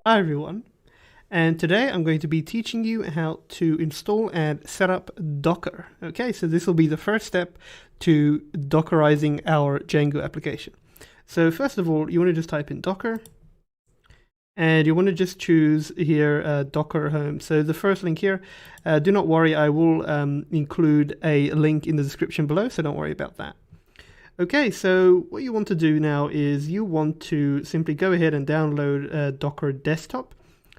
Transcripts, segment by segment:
Hi everyone, and today I'm going to be teaching you how to install and set up Docker. Okay, so this will be the first step to Dockerizing our Django application. So first of all, you want to just type in Docker, and you want to just choose here Docker Home. So the first link here, do not worry, I will include a link in the description below, so don't worry about that. Okay, so what you want to do now is you want to simply go ahead and download Docker Desktop.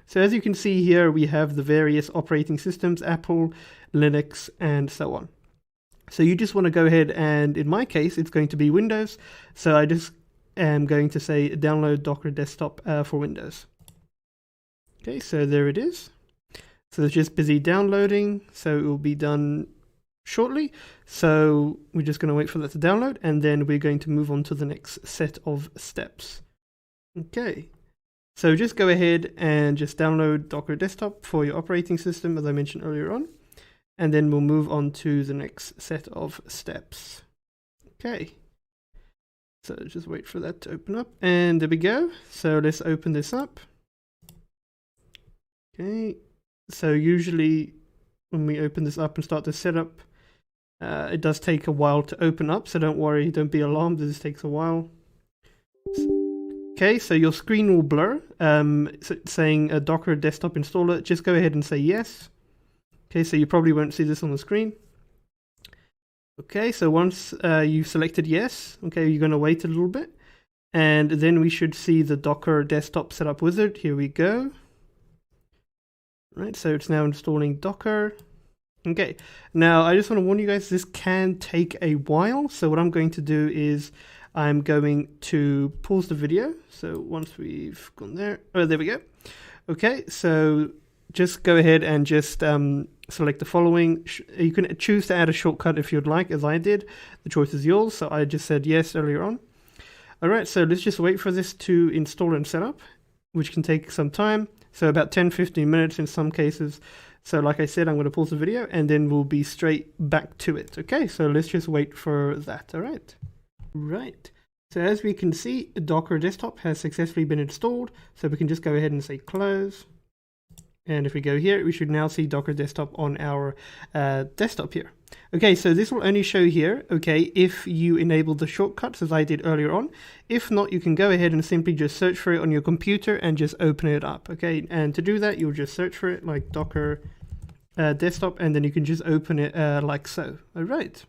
So as you can see here, we have the various operating systems, Apple, Linux, and so on. So you just want to go ahead and, in my case, it's going to be Windows. So I just am going to say download Docker Desktop for Windows. Okay, so there it is. So it's just busy downloading, so it will be done shortly. So we're just going to wait for that to download, and then we're going to move on to the next set of steps. Okay, so just go ahead and just download Docker Desktop for your operating system, as I mentioned earlier on, and then we'll move on to the next set of steps. Okay, so just wait for that to open up, and there we go. So let's open this up. Okay, so usually when we open this up and start the setup, it does take a while to open up, so don't worry, don't be alarmed, this takes a while. Okay, so your screen will blur, saying a Docker Desktop installer. Just go ahead and say yes. Okay, so you probably won't see this on the screen. Okay, so once you've selected yes, okay, you're going to wait a little bit, and then we should see the Docker Desktop Setup Wizard. Here we go. Right, so it's now installing Docker. Okay, now I just want to warn you guys, this can take a while. So what I'm going to do is I'm going to pause the video. So once we've gone there, oh, there we go. Okay, so just go ahead and just select the following. You can choose to add a shortcut if you'd like, as I did. The choice is yours. So I just said yes earlier on. All right, so let's just wait for this to install and set up, which can take some time. So about 10-15 minutes in some cases. So like I said, I'm going to pause the video and then we'll be straight back to it. Okay, so let's just wait for that. All right. Right. So as we can see, Docker Desktop has successfully been installed. So we can just go ahead and say close. And if we go here, we should now see Docker Desktop on our desktop here. Okay, so this will only show here, okay, if you enable the shortcuts as I did earlier on. If not, you can go ahead and simply just search for it on your computer and just open it up, okay? And to do that, you'll just search for it like Docker Desktop, and then you can just open it like so. All right.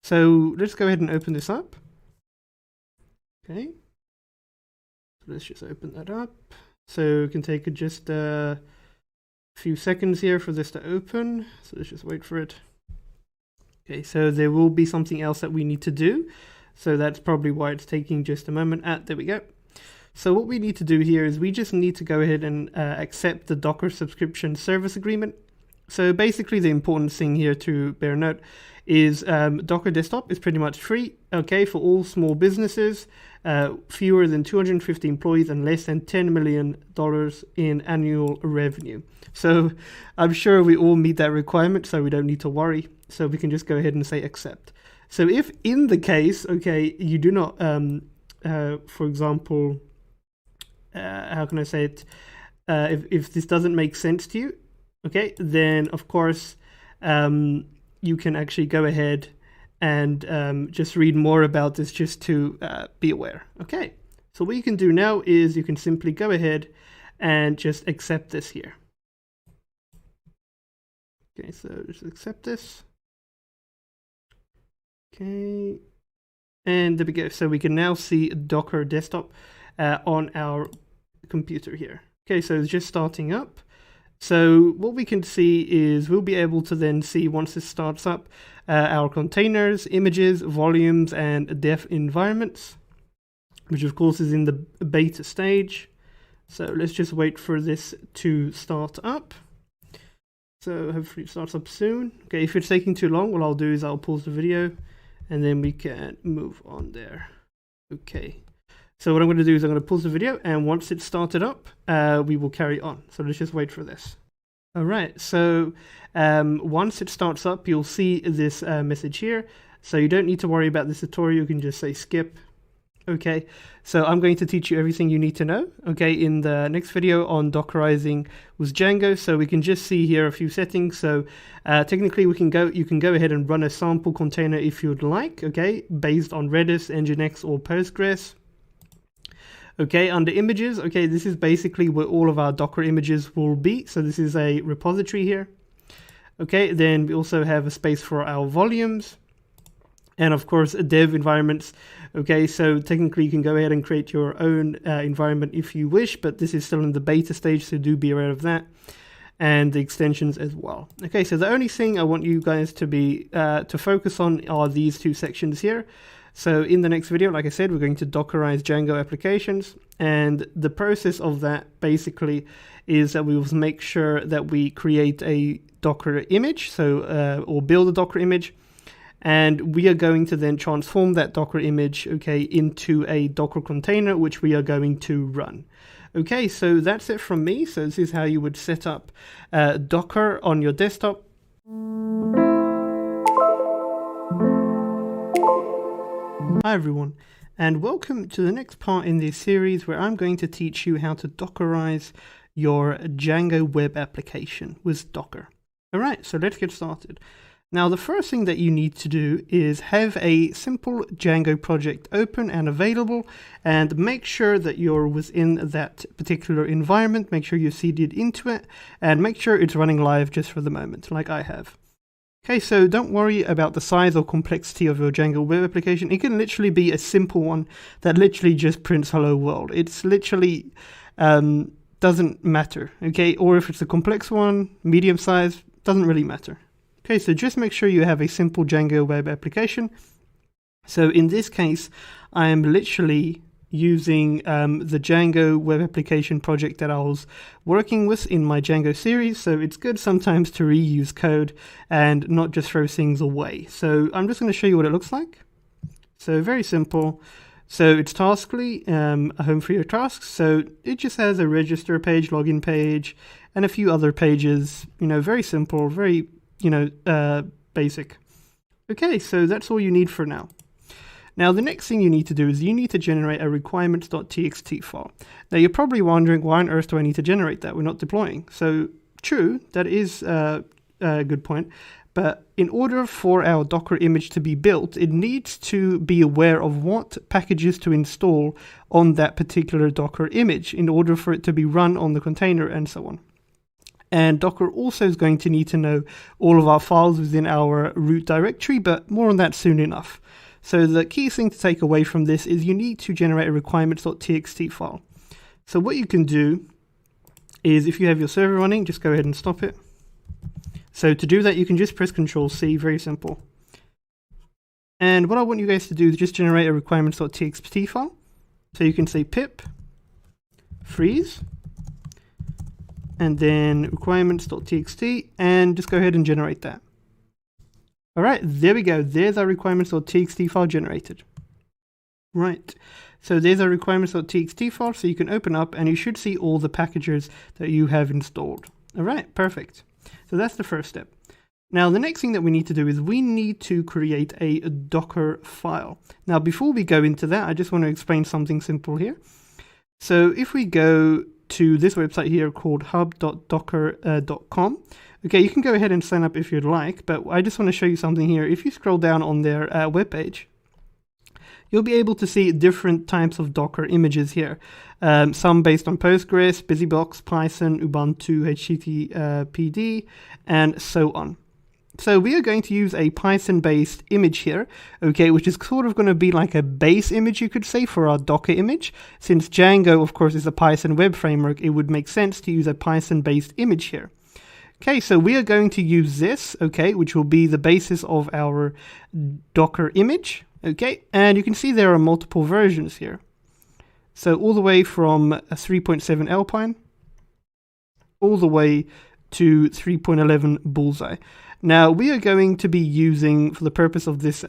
So let's go ahead and open this up. Okay. So let's just open that up. So it can take just a few seconds here for this to open. So let's just wait for it. Okay, so there will be something else that we need to do. So that's probably why it's taking just a moment. There we go. So what we need to do here is we just need to go ahead and accept the Docker subscription service agreement. So basically the important thing here to bear note is Docker Desktop is pretty much free, okay, for all small businesses, fewer than 250 employees and less than $10 million in annual revenue. So I'm sure we all meet that requirement, so we don't need to worry. So we can just go ahead and say accept. So if in the case, okay, you do not, for example, how can I say it, if this doesn't make sense to you, okay, then of course you can actually go ahead and just read more about this just to be aware. Okay, so what you can do now is you can simply go ahead and just accept this here. Okay, so just accept this. Okay, and there we go. So we can now see Docker Desktop on our computer here. Okay, so it's just starting up. So what we can see is we'll be able to then see, once this starts up, our containers, images, volumes, and dev environments, which of course is in the beta stage. So let's just wait for this to start up. So hopefully it starts up soon. Okay, if it's taking too long, what I'll do is I'll pause the video and then we can move on there. Okay. So what I'm going to do is I'm going to pause the video, and once it's started up, we will carry on. So let's just wait for this. All right, so once it starts up, you'll see this message here. So you don't need to worry about this tutorial. You can just say skip. Okay, so I'm going to teach you everything you need to know, okay, in the next video on Dockerizing with Django. So we can just see here a few settings. So technically you can go ahead and run a sample container if you'd like, okay, based on Redis, Nginx, or Postgres. Okay, under images, okay, this is basically where all of our Docker images will be. So this is a repository here. Okay, then we also have a space for our volumes. And of course, dev environments. Okay, so technically you can go ahead and create your own environment if you wish, but this is still in the beta stage, so do be aware of that. And the extensions as well. Okay, so the only thing I want you guys to be to focus on are these two sections here. So in the next video, like I said, we're going to Dockerize Django applications, and the process of that basically is that we will make sure that we create a Docker image, so or build a Docker image. And we are going to then transform that Docker image, okay, into a Docker container, which we are going to run. Okay, so that's it from me. So this is how you would set up Docker on your desktop. Hi everyone, and welcome to the next part in this series where I'm going to teach you how to Dockerize your Django web application with Docker. All right, so let's get started. Now, the first thing that you need to do is have a simple Django project open and available, and make sure that you're within that particular environment. Make sure you're seeded into it, and make sure it's running live just for the moment, like I have. Okay, so don't worry about the size or complexity of your Django web application. It can literally be a simple one that literally just prints hello world. It's literally doesn't matter, okay? Or if it's a complex one, medium size, doesn't really matter. Okay, so just make sure you have a simple Django web application. So in this case, I am literally using the Django web application project that I was working with in my Django series. So it's good sometimes to reuse code and not just throw things away. So I'm just going to show you what it looks like. So very simple. So it's Taskly, a home for your tasks. So it just has a register page, login page, and a few other pages. You know, very simple, very basic. Okay, so that's all you need for now. Now, the next thing you need to do is you need to generate a requirements.txt file. Now, you're probably wondering, why on earth do I need to generate that? We're not deploying. So, true, that is a good point. But in order for our Docker image to be built, it needs to be aware of what packages to install on that particular Docker image in order for it to be run on the container and so on. And Docker also is going to need to know all of our files within our root directory, but more on that soon enough. So the key thing to take away from this is you need to generate a requirements.txt file. So what you can do is, if you have your server running, just go ahead and stop it. So to do that, you can just press Ctrl+C, very simple. And what I want you guys to do is just generate a requirements.txt file. So you can say pip freeze, and then requirements.txt, and just go ahead and generate that. All right, there we go. There's our requirements.txt file generated. Right, so there's our requirements.txt file, so you can open up and you should see all the packages that you have installed. All right, perfect. So that's the first step. Now, the next thing that we need to do is we need to create a Docker file. Now, before we go into that, I just want to explain something simple here. So if we go to this website here called hub.docker.com. Okay, you can go ahead and sign up if you'd like, but I just want to show you something here. If you scroll down on their webpage, you'll be able to see different types of Docker images here. Some based on Postgres, BusyBox, Python, Ubuntu, HTTPD, and so on. So we are going to use a Python-based image here, okay, which is sort of going to be like a base image, you could say, for our Docker image. Since Django, of course, is a Python web framework, it would make sense to use a Python-based image here. Okay, so we are going to use this, okay, which will be the basis of our Docker image, okay, and you can see there are multiple versions here. So all the way from a 3.7 Alpine, all the way to 3.11 Bullseye. Now, we are going to be using, for the purpose of this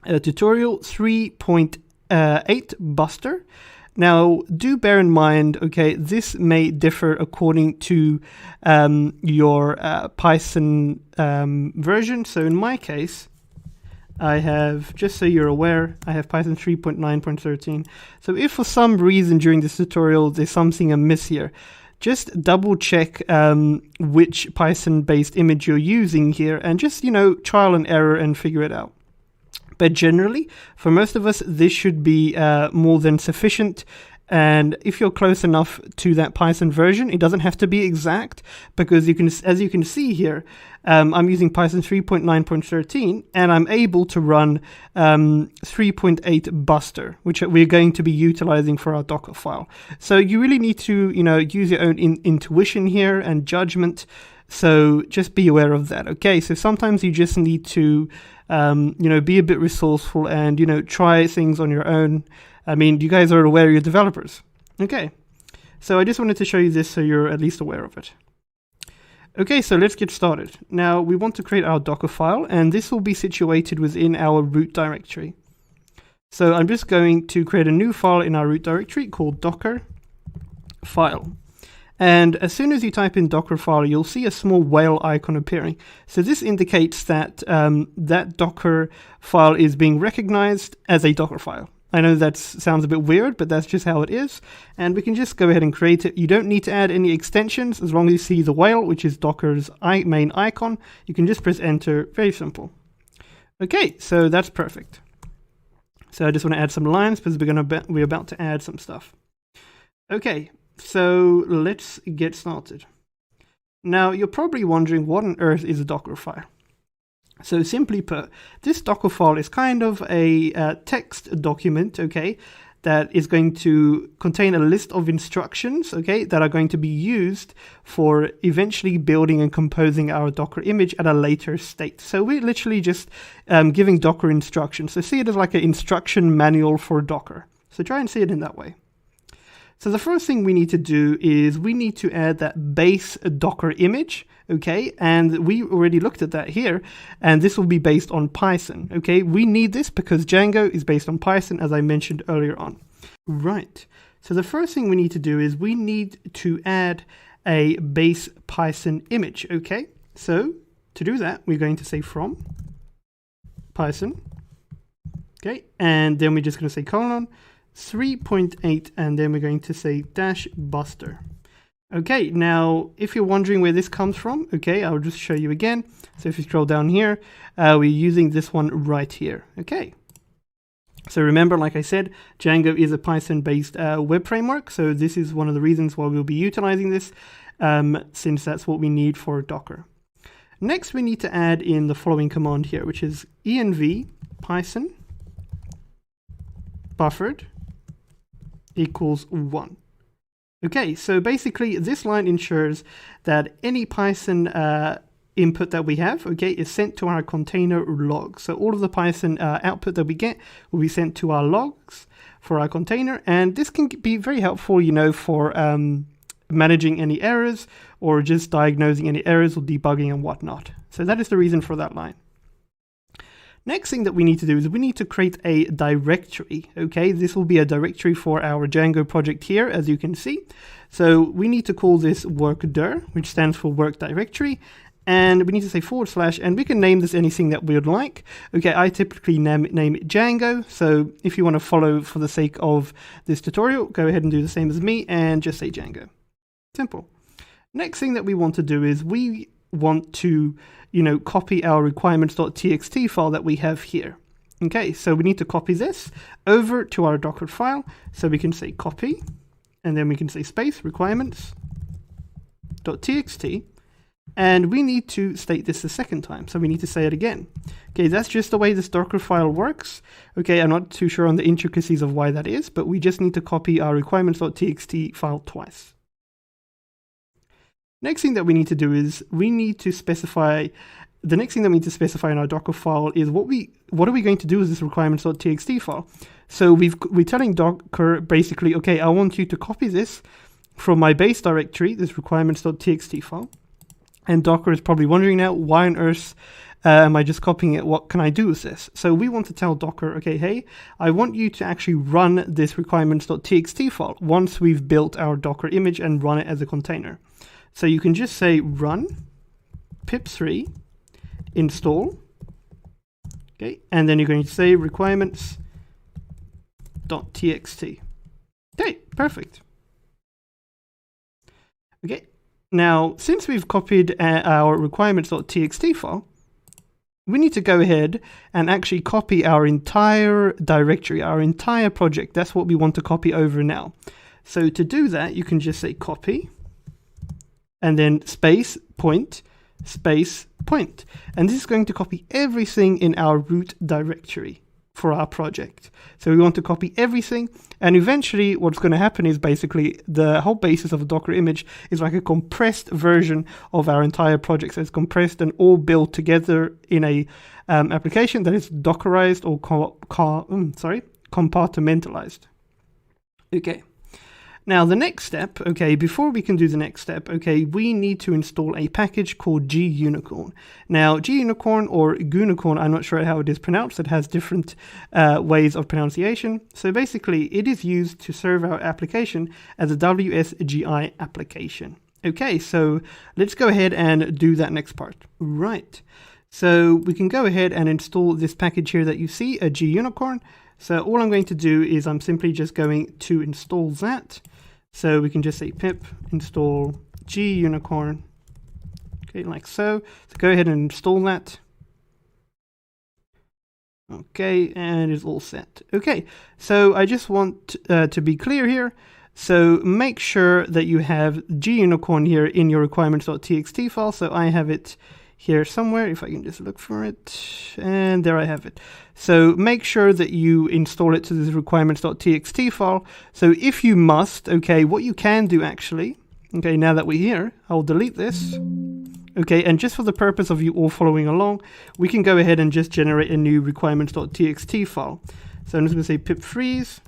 tutorial, 3.8 Buster. Now, do bear in mind, okay, this may differ according to your Python version. So in my case, I have, just so you're aware, I have Python 3.9.13. So if for some reason during this tutorial there's something amiss here, just double check which Python-based image you're using here, and just, trial and error and figure it out. But generally, for most of us, this should be more than sufficient. And if you're close enough to that Python version, it doesn't have to be exact, because as you can see here, I'm using Python 3.9.13, and I'm able to run 3.8 Buster, which we're going to be utilizing for our Docker file. So you really need to, use your own intuition here and judgment. So just be aware of that. Okay, so sometimes you just need to, be a bit resourceful and, try things on your own. I mean, you guys are aware you're developers. Okay, so I just wanted to show you this so you're at least aware of it. Okay, so let's get started. Now, we want to create our Docker file, and this will be situated within our root directory. So I'm just going to create a new file in our root directory called Docker file. And as soon as you type in Docker file, you'll see a small whale icon appearing. So this indicates that that Docker file is being recognized as a Docker file. I know that sounds a bit weird, but that's just how it is. And we can just go ahead and create it. You don't need to add any extensions. As long as you see the whale, which is Docker's main icon, you can just press enter. Very simple. Okay, so that's perfect. So I just want to add some lines because we're about to add some stuff. Okay, so let's get started. Now, you're probably wondering what on earth is a Docker file. So simply put, this Docker file is kind of a text document, okay, that is going to contain a list of instructions, okay, that are going to be used for eventually building and composing our Docker image at a later state. So we're literally just giving Docker instructions. So see it as like an instruction manual for Docker. So try and see it in that way. So the first thing we need to do is we need to add that base Docker image, okay? And we already looked at that here, and this will be based on Python, okay? We need this because Django is based on Python, as I mentioned earlier on. Right, so the first thing we need to do is we need to add a base Python image, okay? So to do that, we're going to say from Python, okay? And then we're just going to say colon, 3.8, and then we're going to say dash Buster. Okay, now if you're wondering where this comes from, okay, I'll just show you again. So if you scroll down here, we're using this one right here. Okay, so remember, like I said, Django is a Python-based web framework, so this is one of the reasons why we'll be utilizing this, since that's what we need for Docker. Next, we need to add in the following command here, which is env python buffered equals 1. Okay, so basically this line ensures that any Python input that we have, okay, is sent to our container logs. So all of the Python output that we get will be sent to our logs for our container, and this can be very helpful, for managing any errors or just diagnosing any errors or debugging and whatnot. So that is the reason for that line. Next thing that we need to do is we need to create a directory, okay? This will be a directory for our Django project here, as you can see. So we need to call this workdir, which stands for work directory, and we need to say /, and we can name this anything that we would like. Okay, I typically name it Django, so if you want to follow for the sake of this tutorial, go ahead and do the same as me and just say Django. Simple. Next thing that we want to do is we want to copy our requirements.txt file that we have here. Okay, so we need to copy this over to our Docker file. So we can say copy, and then we can say space requirements.txt, and we need to state this a second time. So we need to say it again. Okay, that's just the way this Docker file works. Okay, I'm not too sure on the intricacies of why that is, but we just need to copy our requirements.txt file twice. Next thing that we need to do is we need to specify, the next thing that we need to specify in our Docker file is what are we going to do with this requirements.txt file. So we're telling Docker basically, okay, I want you to copy this from my base directory, this requirements.txt file. And Docker is probably wondering now, why on earth am I just copying it? What can I do with this? So we want to tell Docker, okay, hey, I want you to actually run this requirements.txt file once we've built our Docker image and run it as a container. So you can just say run pip3 install Okay, and then you're going to say requirements.txt. Okay, perfect. Okay, now since we've copied our requirements.txt file, we need to go ahead and actually copy our entire directory, our entire project. That's what we want to copy over now. So to do that, you can just say copy, and then space, point, and this is going to copy everything in our root directory for our project. So we want to copy everything, and eventually what's going to happen is basically the whole basis of a Docker image is like a compressed version of our entire project. So it's compressed and all built together in a application that is Dockerized or compartmentalized. Okay. Now the next step, okay, before we can do the next step, okay, we need to install a package called gunicorn. Now gunicorn or gunicorn, I'm not sure how it is pronounced, it has different ways of pronunciation. So basically it is used to serve our application as a WSGI application. Okay, so let's go ahead and do that next part. Right, so we can go ahead and install this package here that you see, a gunicorn. So all I'm going to do is I'm simply just going to install that. So we can just say pip install gunicorn, okay, like so. So go ahead and install that. Okay, and it's all set. Okay, so I just want to be clear here. So make sure that you have gunicorn here in your requirements.txt file. So I have it here somewhere, if I can just look for it, and there I have it. So make sure that you install it to this requirements.txt file. So if you must, okay, what you can do actually, okay, now that we're here, I'll delete this. Okay, and just for the purpose of you all following along, we can go ahead and just generate a new requirements.txt file. So I'm just going to say pip freeze,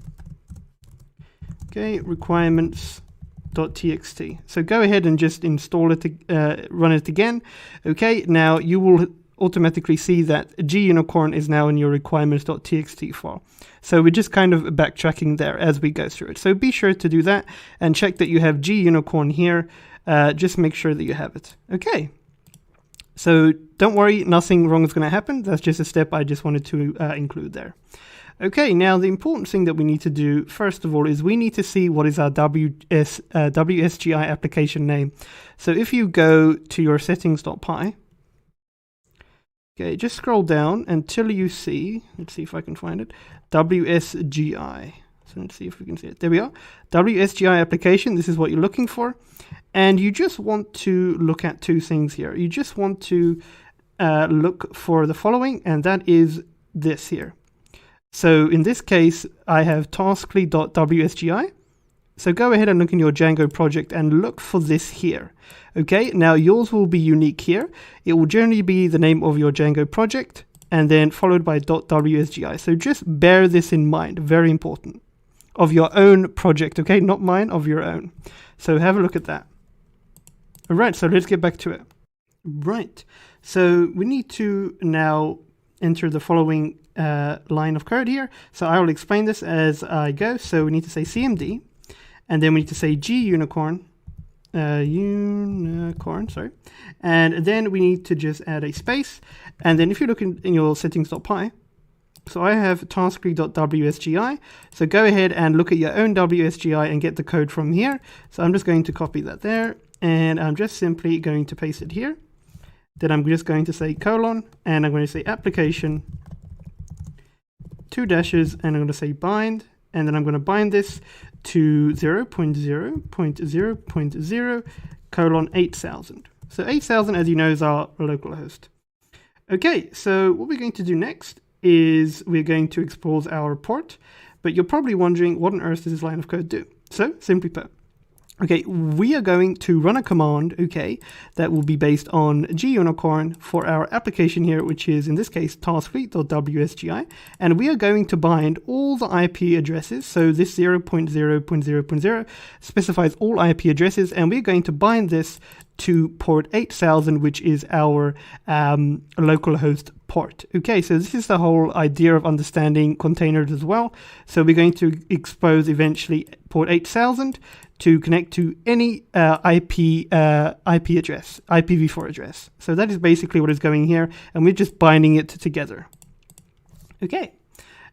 okay, requirements.txt. So go ahead and just install it, run it again. Okay, now you will automatically see that gunicorn is now in your requirements.txt file. So we're just kind of backtracking there as we go through it. So be sure to do that and check that you have gunicorn here. Just make sure that you have it. Okay. So don't worry, nothing wrong is going to happen. That's just a step I just wanted to include there. Okay, now the important thing that we need to do, first of all, is we need to see what is our WSGI application name. So if you go to your settings.py, okay, just scroll down until you see, let's see if I can find it, WSGI. So let's see if we can see it. There we are. WSGI application, this is what you're looking for. And you just want to look at two things here. You just want to look for the following, and that is this here. So in this case, I have taskly.wsgi. So go ahead and look in your Django project and look for this here. Okay, now yours will be unique here. It will generally be the name of your Django project and then followed by .wsgi. So just bear this in mind, very important. Of your own project, okay, not mine, of your own. So have a look at that. All right, so let's get back to it. Right, so we need to now enter the following line of code here. So I will explain this as I go. So we need to say cmd, and then we need to say gunicorn, sorry, and then we need to just add a space. And then if you look in your settings.py, so I have taskly.wsgi. So go ahead and look at your own WSGI and get the code from here. So I'm just going to copy that there, and I'm just simply going to paste it here. Then I'm just going to say colon, and I'm going to say application, 2 dashes, and I'm going to say bind, and then I'm going to bind this to 0.0.0.0 colon 8000. So 8000, as you know, is our localhost. Okay, so what we're going to do next is we're going to expose our port, but you're probably wondering what on earth does this line of code do? So simply put, okay, we are going to run a command, okay, that will be based on gunicorn for our application here, which is in this case taskly.wsgi, and we are going to bind all the IP addresses. So this 0.0.0.0 specifies all IP addresses, and we're going to bind this to port 8000, which is our localhost port. Okay, so this is the whole idea of understanding containers as well. So we're going to expose eventually port 8000 to connect to any IP address, IPv4 address. So that is basically what is going here, and we're just binding it together. Okay.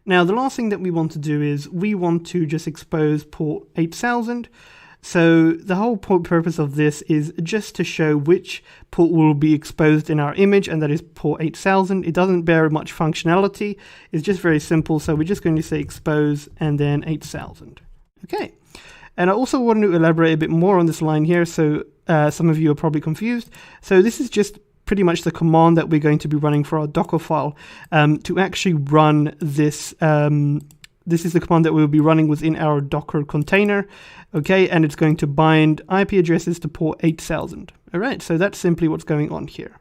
Now, the last thing that we want to do is we want to just expose port 8000. So the whole purpose of this is just to show which port will be exposed in our image, and that is port 8000. It doesn't bear much functionality. It's just very simple. So we're just going to say expose and then 8000. Okay. And I also want to elaborate a bit more on this line here. So some of you are probably confused. So this is just pretty much the command that we're going to be running for our Docker file to actually run this. This is the command that we'll be running within our Docker container, okay? And it's going to bind IP addresses to port 8000. All right, so that's simply what's going on here.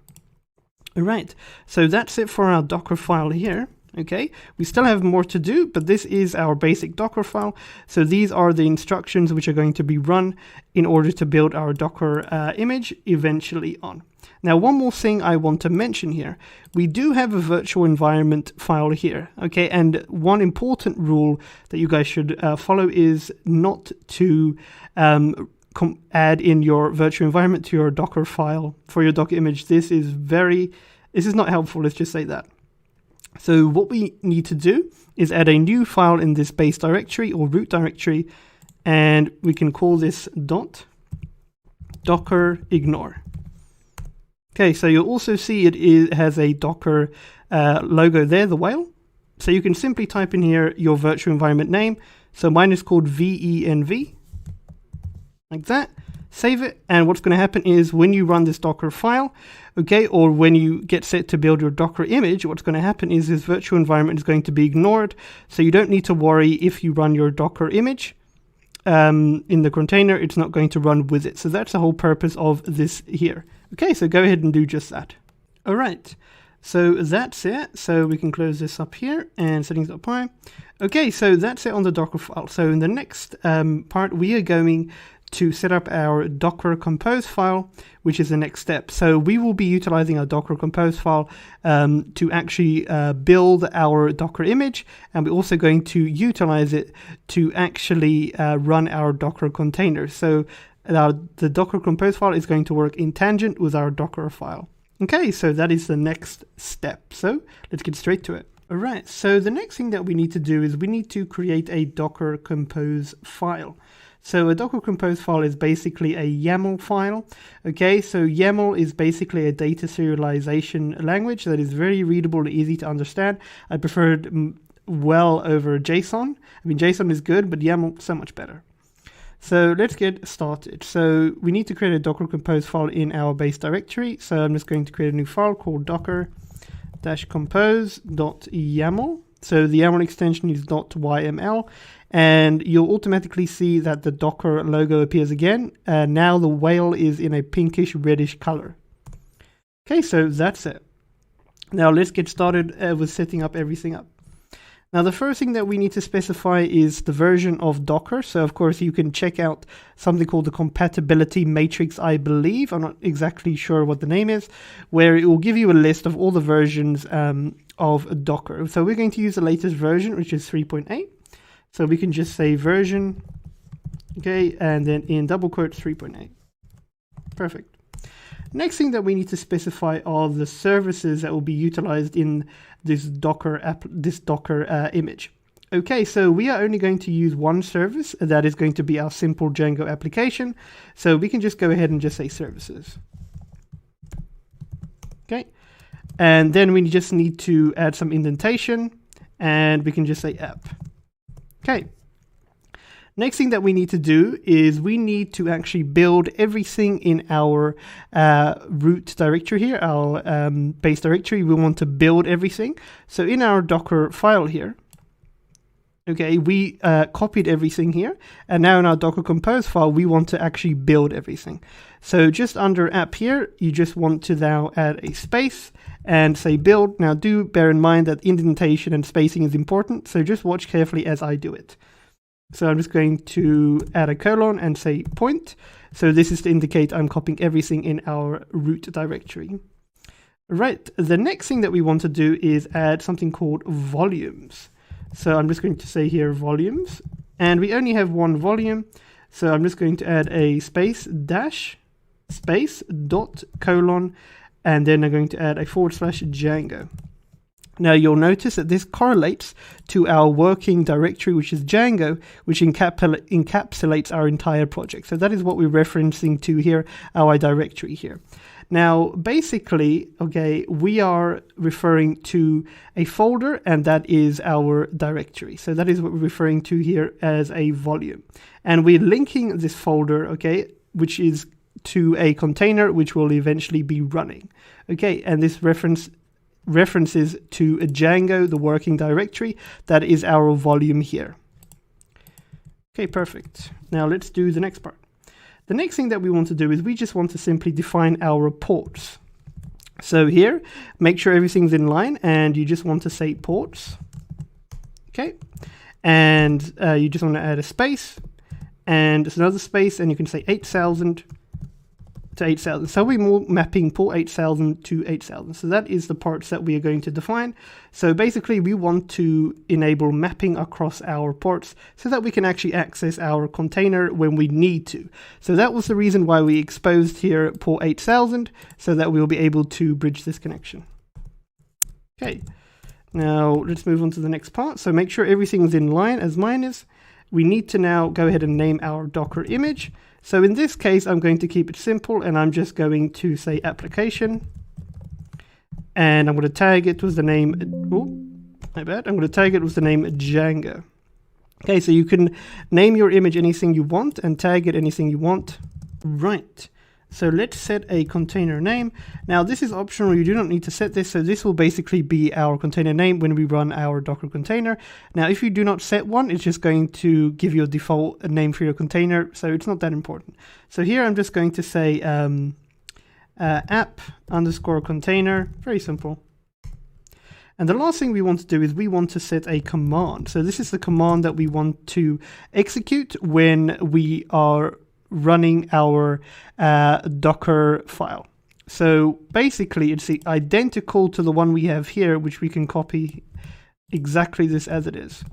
All right, so that's it for our Docker file here. Okay, we still have more to do, but this is our basic Docker file. So these are the instructions which are going to be run in order to build our Docker image eventually on. Now, one more thing I want to mention here. We do have a virtual environment file here, okay? And one important rule that you guys should follow is not to add in your virtual environment to your Docker file for your Docker image. This is not helpful, let's just say that. So what we need to do is add a new file in this base directory or root directory, and we can call this .docker ignore. Okay, so you'll also see it has a Docker logo there, the whale. So you can simply type in here your virtual environment name. So mine is called venv, like that. Save it, and what's going to happen is when you run this Docker file, okay, or when you get set to build your Docker image, what's going to happen is this virtual environment is going to be ignored. So you don't need to worry if you run your Docker image in the container, it's not going to run with it. So that's the whole purpose of this here. Okay, so go ahead and do just that. All right, so that's it. So we can close this up here and settings.py. Okay, so that's it on the Docker file. So in the next part, we are going to set up our Docker compose file, which is the next step. So we will be utilizing our Docker compose file to actually build our Docker image, and we're also going to utilize it to actually run our Docker container. So the Docker compose file is going to work in tangent with our Docker file. Okay, so that is the next step. So let's get straight to it. All right, so the next thing that we need to do is we need to create a Docker compose file. So a Docker compose file is basically a YAML file. Okay, so YAML is basically a data serialization language that is very readable and easy to understand. I prefer it well over JSON. I mean, JSON is good, but YAML so much better. So let's get started. So we need to create a Docker compose file in our base directory. So I'm just going to create a new file called docker-compose.yaml. So the YAML extension is .yml, and you'll automatically see that the Docker logo appears again. Now the whale is in a pinkish reddish color. Okay, so that's it. Now let's get started with setting up everything up. Now the first thing that we need to specify is the version of Docker. So of course you can check out something called the compatibility matrix, I believe. I'm not exactly sure what the name is, where it will give you a list of all the versions of Docker. So we're going to use the latest version, which is 3.8. So we can just say version, okay, and then in double quotes 3.8. Perfect. Next thing that we need to specify are the services that will be utilized in this Docker image. Okay, so we are only going to use one service. That is going to be our simple Django application. So we can just go ahead and just say services. Okay, and then we just need to add some indentation, and we can just say app. Okay. Next thing that we need to do is we need to actually build everything in our root directory here, our base directory. We want to build everything. So in our Docker file here, okay, we copied everything here. And now in our Docker compose file, we want to actually build everything. So just under app here, you just want to now add a space and say build. Now do bear in mind that indentation and spacing is important. So just watch carefully as I do it. So I'm just going to add a colon and say point. So this is to indicate I'm copying everything in our root directory. Right, the next thing that we want to do is add something called volumes. So I'm just going to say here volumes, and we only have one volume. So I'm just going to add a space dash space dot colon, and then I'm going to add a / Django. Now you'll notice that this correlates to our working directory, which is Django, which encapsulates our entire project. So that is what we're referencing to here, our directory here. Now, basically, okay, we are referring to a folder, and that is our directory. So that is what we're referring to here as a volume. And we're linking this folder, okay, which is to a container which will eventually be running. Okay, and this references to a Django, the working directory. That is our volume here. Okay, perfect. Now let's do the next part. The next thing that we want to do is we just want to simply define our reports. So here, make sure everything's in line, and you just want to say ports. Okay, and you just want to add a space, and it's another space, and you can say 8,000 to 8,000. So we're mapping port 8,000 to 8,000. So that is the parts that we are going to define. So basically we want to enable mapping across our ports so that we can actually access our container when we need to. So that was the reason why we exposed here port 8,000, so that we'll be able to bridge this connection. Okay, now let's move on to the next part. So make sure everything's in line as mine is. We need to now go ahead and name our Docker image. So in this case, I'm going to keep it simple, and I'm just going to say application, and I'm going to tag it with the name, I'm going to tag it with the name Django. Okay, so you can name your image anything you want and tag it anything you want. Right. So let's set a container name. Now this is optional, you do not need to set this, so this will basically be our container name when we run our Docker container. Now if you do not set one, it's just going to give you a default name for your container, so it's not that important. So here I'm just going to say app_container, very simple. And the last thing we want to do is we want to set a command. So this is the command that we want to execute when we are running our Docker file. So basically it's identical to the one we have here, which we can copy exactly this as it is.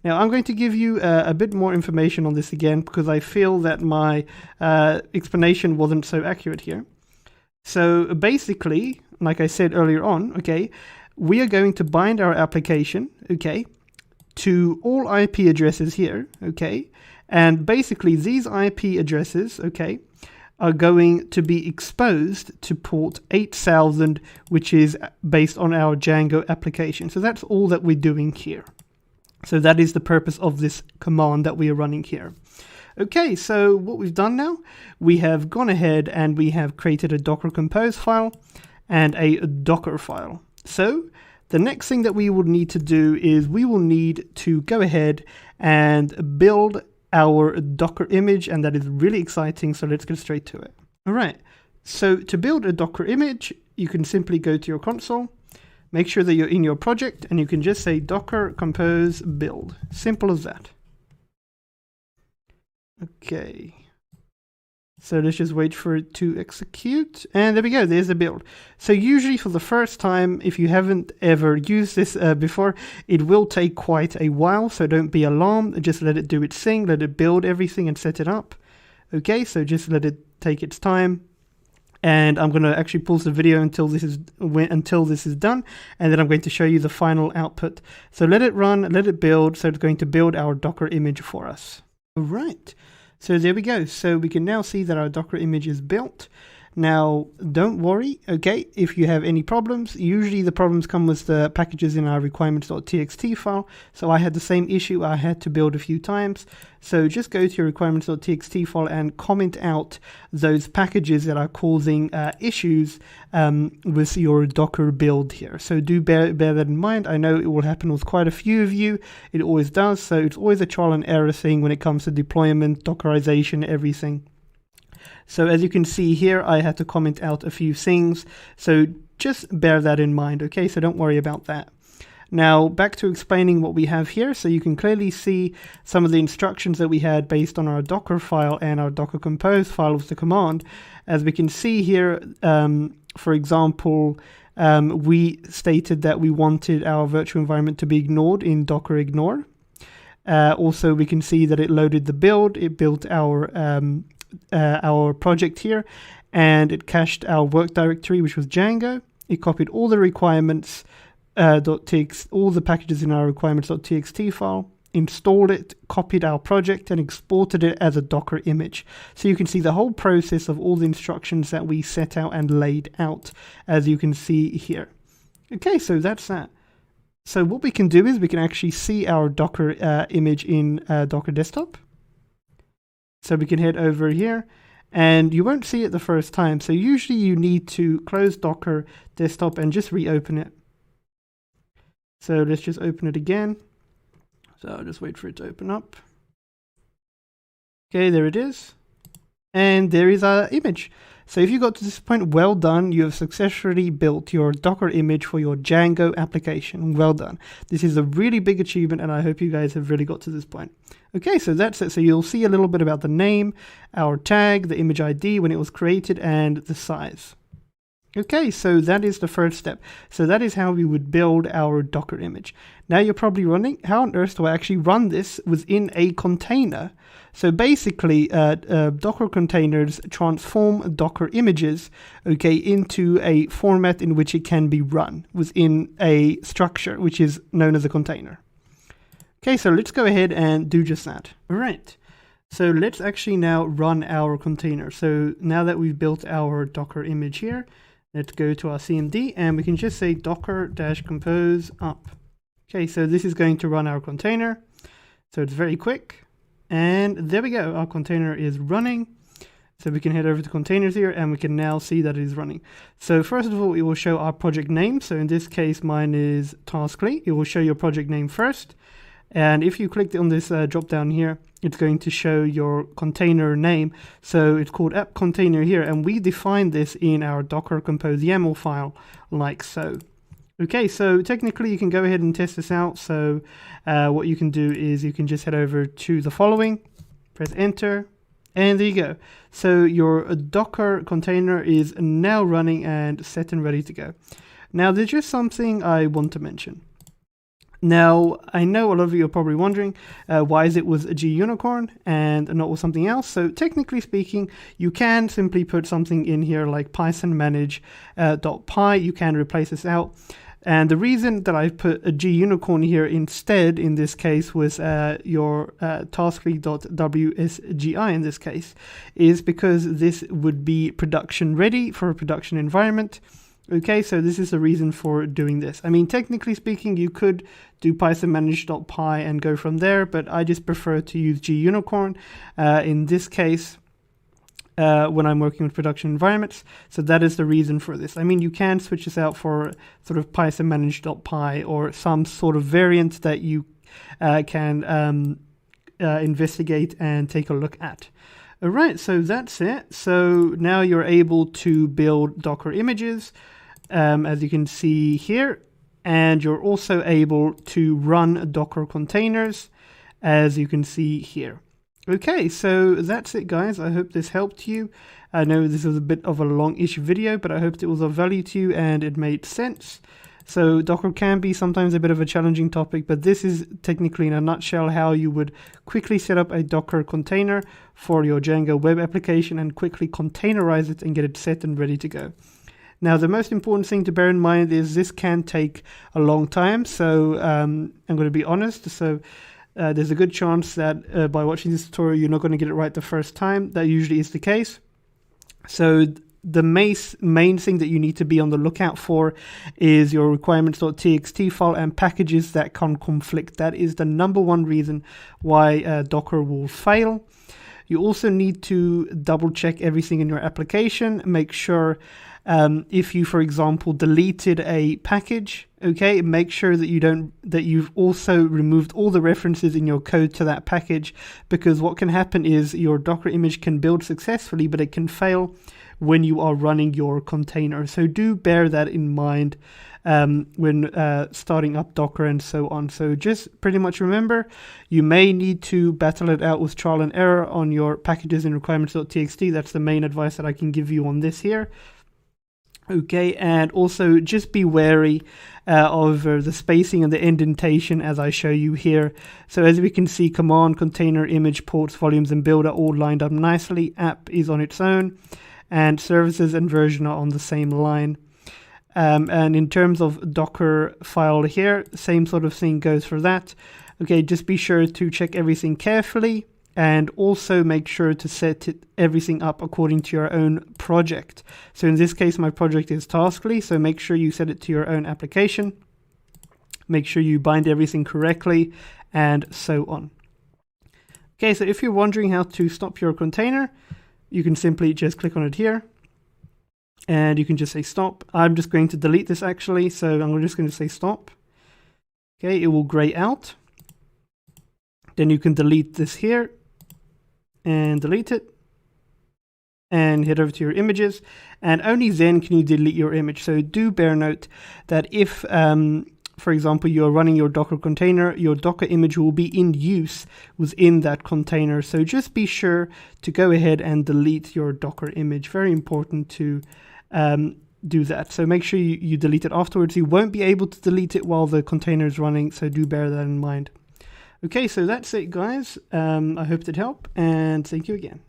Now I'm going to give you a bit more information on this again, because I feel that my explanation wasn't so accurate here. So basically, like I said earlier on, okay, we are going to bind our application, okay, to all IP addresses here, okay, and basically these IP addresses, okay, are going to be exposed to port 8,000, which is based on our Django application. So that's all that we're doing here. So that is the purpose of this command that we are running here. Okay, so what we've done now, we have gone ahead and we have created a Docker Compose file and a Docker file. So the next thing that we will need to do is we will need to go ahead and build our Docker image, and that is really exciting, so let's get straight to it. All right, so to build a Docker image, you can simply go to your console, make sure that you're in your project, and you can just say Docker Compose build. Simple as that. Okay, so let's just wait for it to execute, and there we go, there's the build. So usually for the first time, if you haven't ever used this before, it will take quite a while, so don't be alarmed, just let it do its thing, let it build everything and set it up. Okay, so just let it take its time, and I'm going to actually pause the video until this is done, and then I'm going to show you the final output. So let it run, let it build, so it's going to build our Docker image for us. All right. So there we go. So we can now see that our Docker image is built. Now, don't worry, okay, if you have any problems. Usually the problems come with the packages in our requirements.txt file. So I had the same issue. I had to build a few times. So just go to your requirements.txt file and comment out those packages that are causing issues with your Docker build here. So do bear that in mind. I know it will happen with quite a few of you. It always does. So it's always a trial and error thing when it comes to deployment, Dockerization, everything. So as you can see here, I had to comment out a few things. So just bear that in mind, okay? So don't worry about that. Now back to explaining what we have here. So you can clearly see some of the instructions that we had based on our Docker file and our Docker Compose file with the command. As we can see here, for example, we stated that we wanted our virtual environment to be ignored in Docker ignore. Also, we can see that it loaded the build, it built our project here, and it cached our work directory, which was Django. It copied all the requirements all the packages in our requirements.txt file, installed it, copied our project, and exported it as a Docker image. So you can see the whole process of all the instructions that we set out and laid out, as you can see here. Okay, so that's that. So what we can do is we can actually see our Docker image in Docker Desktop. So we can head over here, and you won't see it the first time. So usually you need to close Docker Desktop and just reopen it. So let's just open it again. So I'll just wait for it to open up. Okay, there it is. And there is our image. So if you got to this point, well done. You have successfully built your Docker image for your Django application. Well done. This is a really big achievement, and I hope you guys have really got to this point. Okay, so that's it. So you'll see a little bit about the name, our tag, the image ID when it was created, and the size. Okay, so that is the first step. So that is how we would build our Docker image. Now you're probably wondering, how on earth do I actually run this within a container? So basically, Docker containers transform Docker images, okay, into a format in which it can be run within a structure, which is known as a container. Okay, so let's go ahead and do just that. All right. So let's actually now run our container. So now that we've built our Docker image here, let's go to our CMD and we can just say docker-compose up. Okay, so this is going to run our container. So it's very quick. And there we go, our container is running. So we can head over to containers here and we can now see that it is running. So first of all, it will show our project name. So in this case, mine is Taskly. It will show your project name first. And if you click on this drop down here, it's going to show your container name. So it's called app container here. And we define this in our Docker compose YAML file like so. Okay, so technically you can go ahead and test this out. So what you can do is you can just head over to the following, press enter, and there you go. So your Docker container is now running and set and ready to go. Now there's just something I want to mention. Now, I know a lot of you are probably wondering why is it with a G unicorn and not with something else. So technically speaking, you can simply put something in here like Python manage.py. You can replace this out. And the reason that I put a G unicorn here instead, in this case, was your taskly.wsgi in this case, is because this would be production ready for a production environment. Okay, so this is the reason for doing this. I mean, technically speaking, you could do Python manage.py and go from there, but I just prefer to use G unicorn in this case when I'm working with production environments. So that is the reason for this. I mean, you can switch this out for sort of Python manage.py or some sort of variant that you can investigate and take a look at. All right, so that's it. So now you're able to build Docker images, as you can see here, and you're also able to run Docker containers, as you can see here. Okay, so that's it, guys. I hope this helped you. I know this was a bit of a long-ish video, but I hope it was of value to you and it made sense. So Docker can be sometimes a bit of a challenging topic, but this is technically in a nutshell how you would quickly set up a Docker container for your Django web application and quickly containerize it and get it set and ready to go. Now, the most important thing to bear in mind is this can take a long time. So I'm going to be honest. So there's a good chance that by watching this tutorial, you're not going to get it right the first time. That usually is the case. So the main thing that you need to be on the lookout for is your requirements.txt file and packages that can conflict. That is the number one reason why Docker will fail. You also need to double check everything in your application. Make sure if you, for example, deleted a package, okay, make sure that you've also removed all the references in your code to that package, because what can happen is your Docker image can build successfully, but it can fail when you are running your container. So do bear that in mind when starting up Docker and so on. So just pretty much remember, you may need to battle it out with trial and error on your packages in requirements.txt. That's the main advice that I can give you on this here. Okay, and also just be wary of the spacing and the indentation as I show you here. So as we can see, command, container, image, ports, volumes, and build are all lined up nicely. App is on its own, and services and version are on the same line. And in terms of Docker file here, same sort of thing goes for that. Okay, just be sure to check everything carefully and also make sure to set everything up according to your own project. So in this case, my project is Taskly, so make sure you set it to your own application. Make sure you bind everything correctly and so on. Okay, so if you're wondering how to stop your container, you can simply just click on it here and you can just say stop. I'm just going to delete this actually, so I'm just going to say stop. Okay, it will gray out. Then you can delete this here and delete it and head over to your images, and only then can you delete your image. So do bear note that if, for example, you're running your Docker container, your Docker image will be in use within that container. So just be sure to go ahead and delete your Docker image. Very important to do that. So make sure you delete it afterwards. You won't be able to delete it while the container is running, so do bear that in mind. Okay, so that's it, guys. I hope that helped, and thank you again.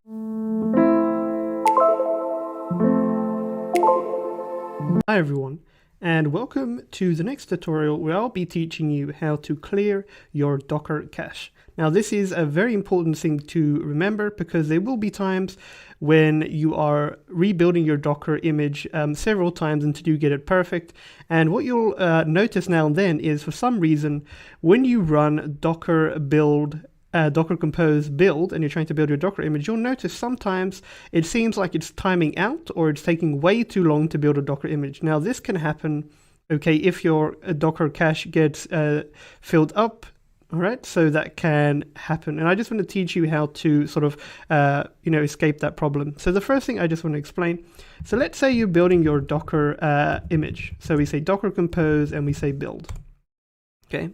Hi everyone, and welcome to the next tutorial where I'll be teaching you how to clear your Docker cache. Now this is a very important thing to remember because there will be times when you are rebuilding your Docker image several times until you get it perfect. And what you'll notice now and then is, for some reason, when you run Docker build, Docker compose build, and you're trying to build your Docker image, you'll notice sometimes it seems like it's timing out or it's taking way too long to build a Docker image. Now this can happen, okay, if your Docker cache gets filled up. All right, so that can happen. And I just want to teach you how to sort of, escape that problem. So the first thing I just want to explain. So let's say you're building your Docker image. So we say Docker compose and we say build. Okay.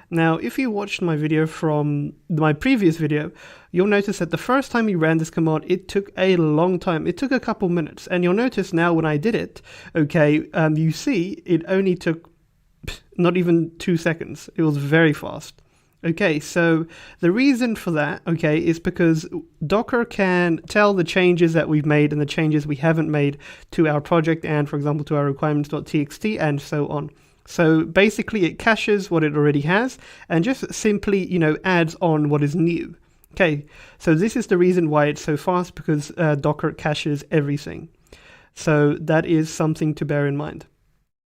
Now, if you watched my video from my previous video, you'll notice that the first time you ran this command, it took a long time. It took a couple minutes. And you'll notice now when I did it, okay, you see it only took not even 2 seconds. It was very fast. Okay, so the reason for that, okay, is because Docker can tell the changes that we've made and the changes we haven't made to our project and, for example, to our requirements.txt and so on. So basically it caches what it already has and just simply, adds on what is new. Okay, so this is the reason why it's so fast, because Docker caches everything. So that is something to bear in mind.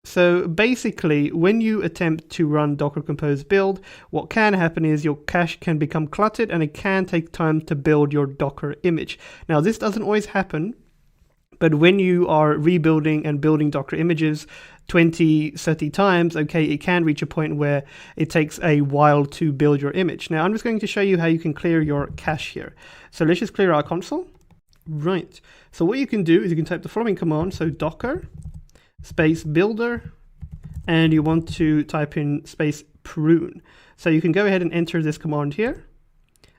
So basically, when you attempt to run Docker compose build, what can happen is your cache can become cluttered and it can take time to build your Docker image. Now, this doesn't always happen, but when you are rebuilding and building Docker images 20, 30 times, okay, it can reach a point where it takes a while to build your image. Now, I'm just going to show you how you can clear your cache here. So let's just clear our console. Right. So what you can do is you can type the following command. So docker space builder, and you want to type in space prune. So you can go ahead and enter this command here.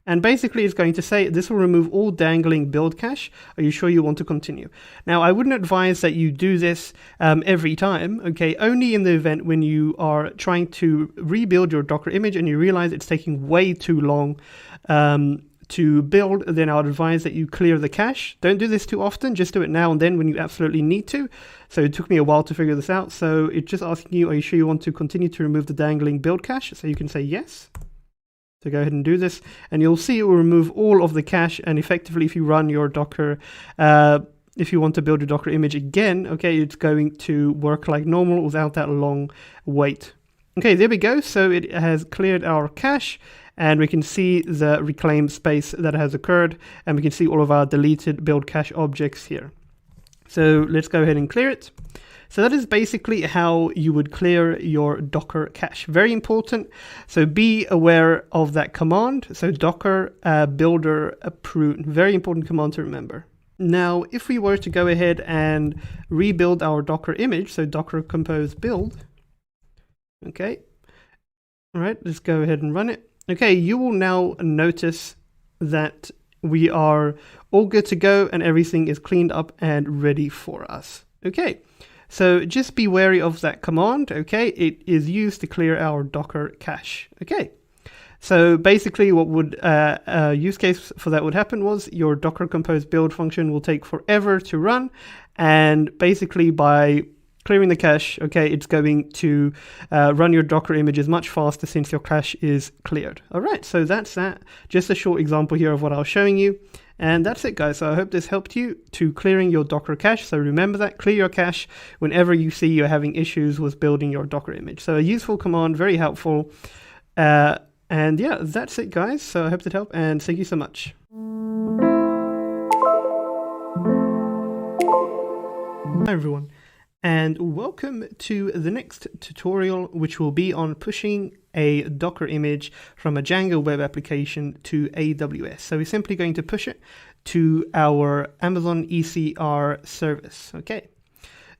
And basically it's going to say this will remove all dangling build cache. Are you sure you want to continue? Now, I wouldn't advise that you do this every time, okay? Only in the event when you are trying to rebuild your Docker image and you realize it's taking way too long to build, then I would advise that you clear the cache. Don't do this too often, just do it now and then when you absolutely need to. So it took me a while to figure this out. So it's just asking you, are you sure you want to continue to remove the dangling build cache? So you can say yes. So go ahead and do this, and you'll see it will remove all of the cache. And effectively, if you run your Docker, if you want to build your Docker image again, okay, it's going to work like normal without that long wait. Okay, there we go. So it has cleared our cache, and we can see the reclaimed space that has occurred, and we can see all of our deleted build cache objects here. So let's go ahead and clear it. So that is basically how you would clear your Docker cache. Very important. So be aware of that command. So docker builder prune. Very important command to remember. Now, if we were to go ahead and rebuild our Docker image, so docker compose build. Okay. All right, let's go ahead and run it. Okay, you will now notice that we are all good to go and everything is cleaned up and ready for us. Okay. So just be wary of that command, okay? It is used to clear our Docker cache, okay? So basically what would use case for that would happen was your docker compose build function will take forever to run, and basically by clearing the cache, okay, it's going to run your Docker images much faster since your cache is cleared. All right, so that's that. Just a short example here of what I was showing you. And that's it, guys. So I hope this helped you to clearing your Docker cache. So remember that, clear your cache whenever you see you're having issues with building your Docker image. So a useful command, very helpful. And yeah, that's it, guys. So I hope that helped, and thank you so much. Hi, everyone. And welcome to the next tutorial, which will be on pushing a Docker image from a Django web application to AWS. So we're simply going to push it to our Amazon ECR service. Okay,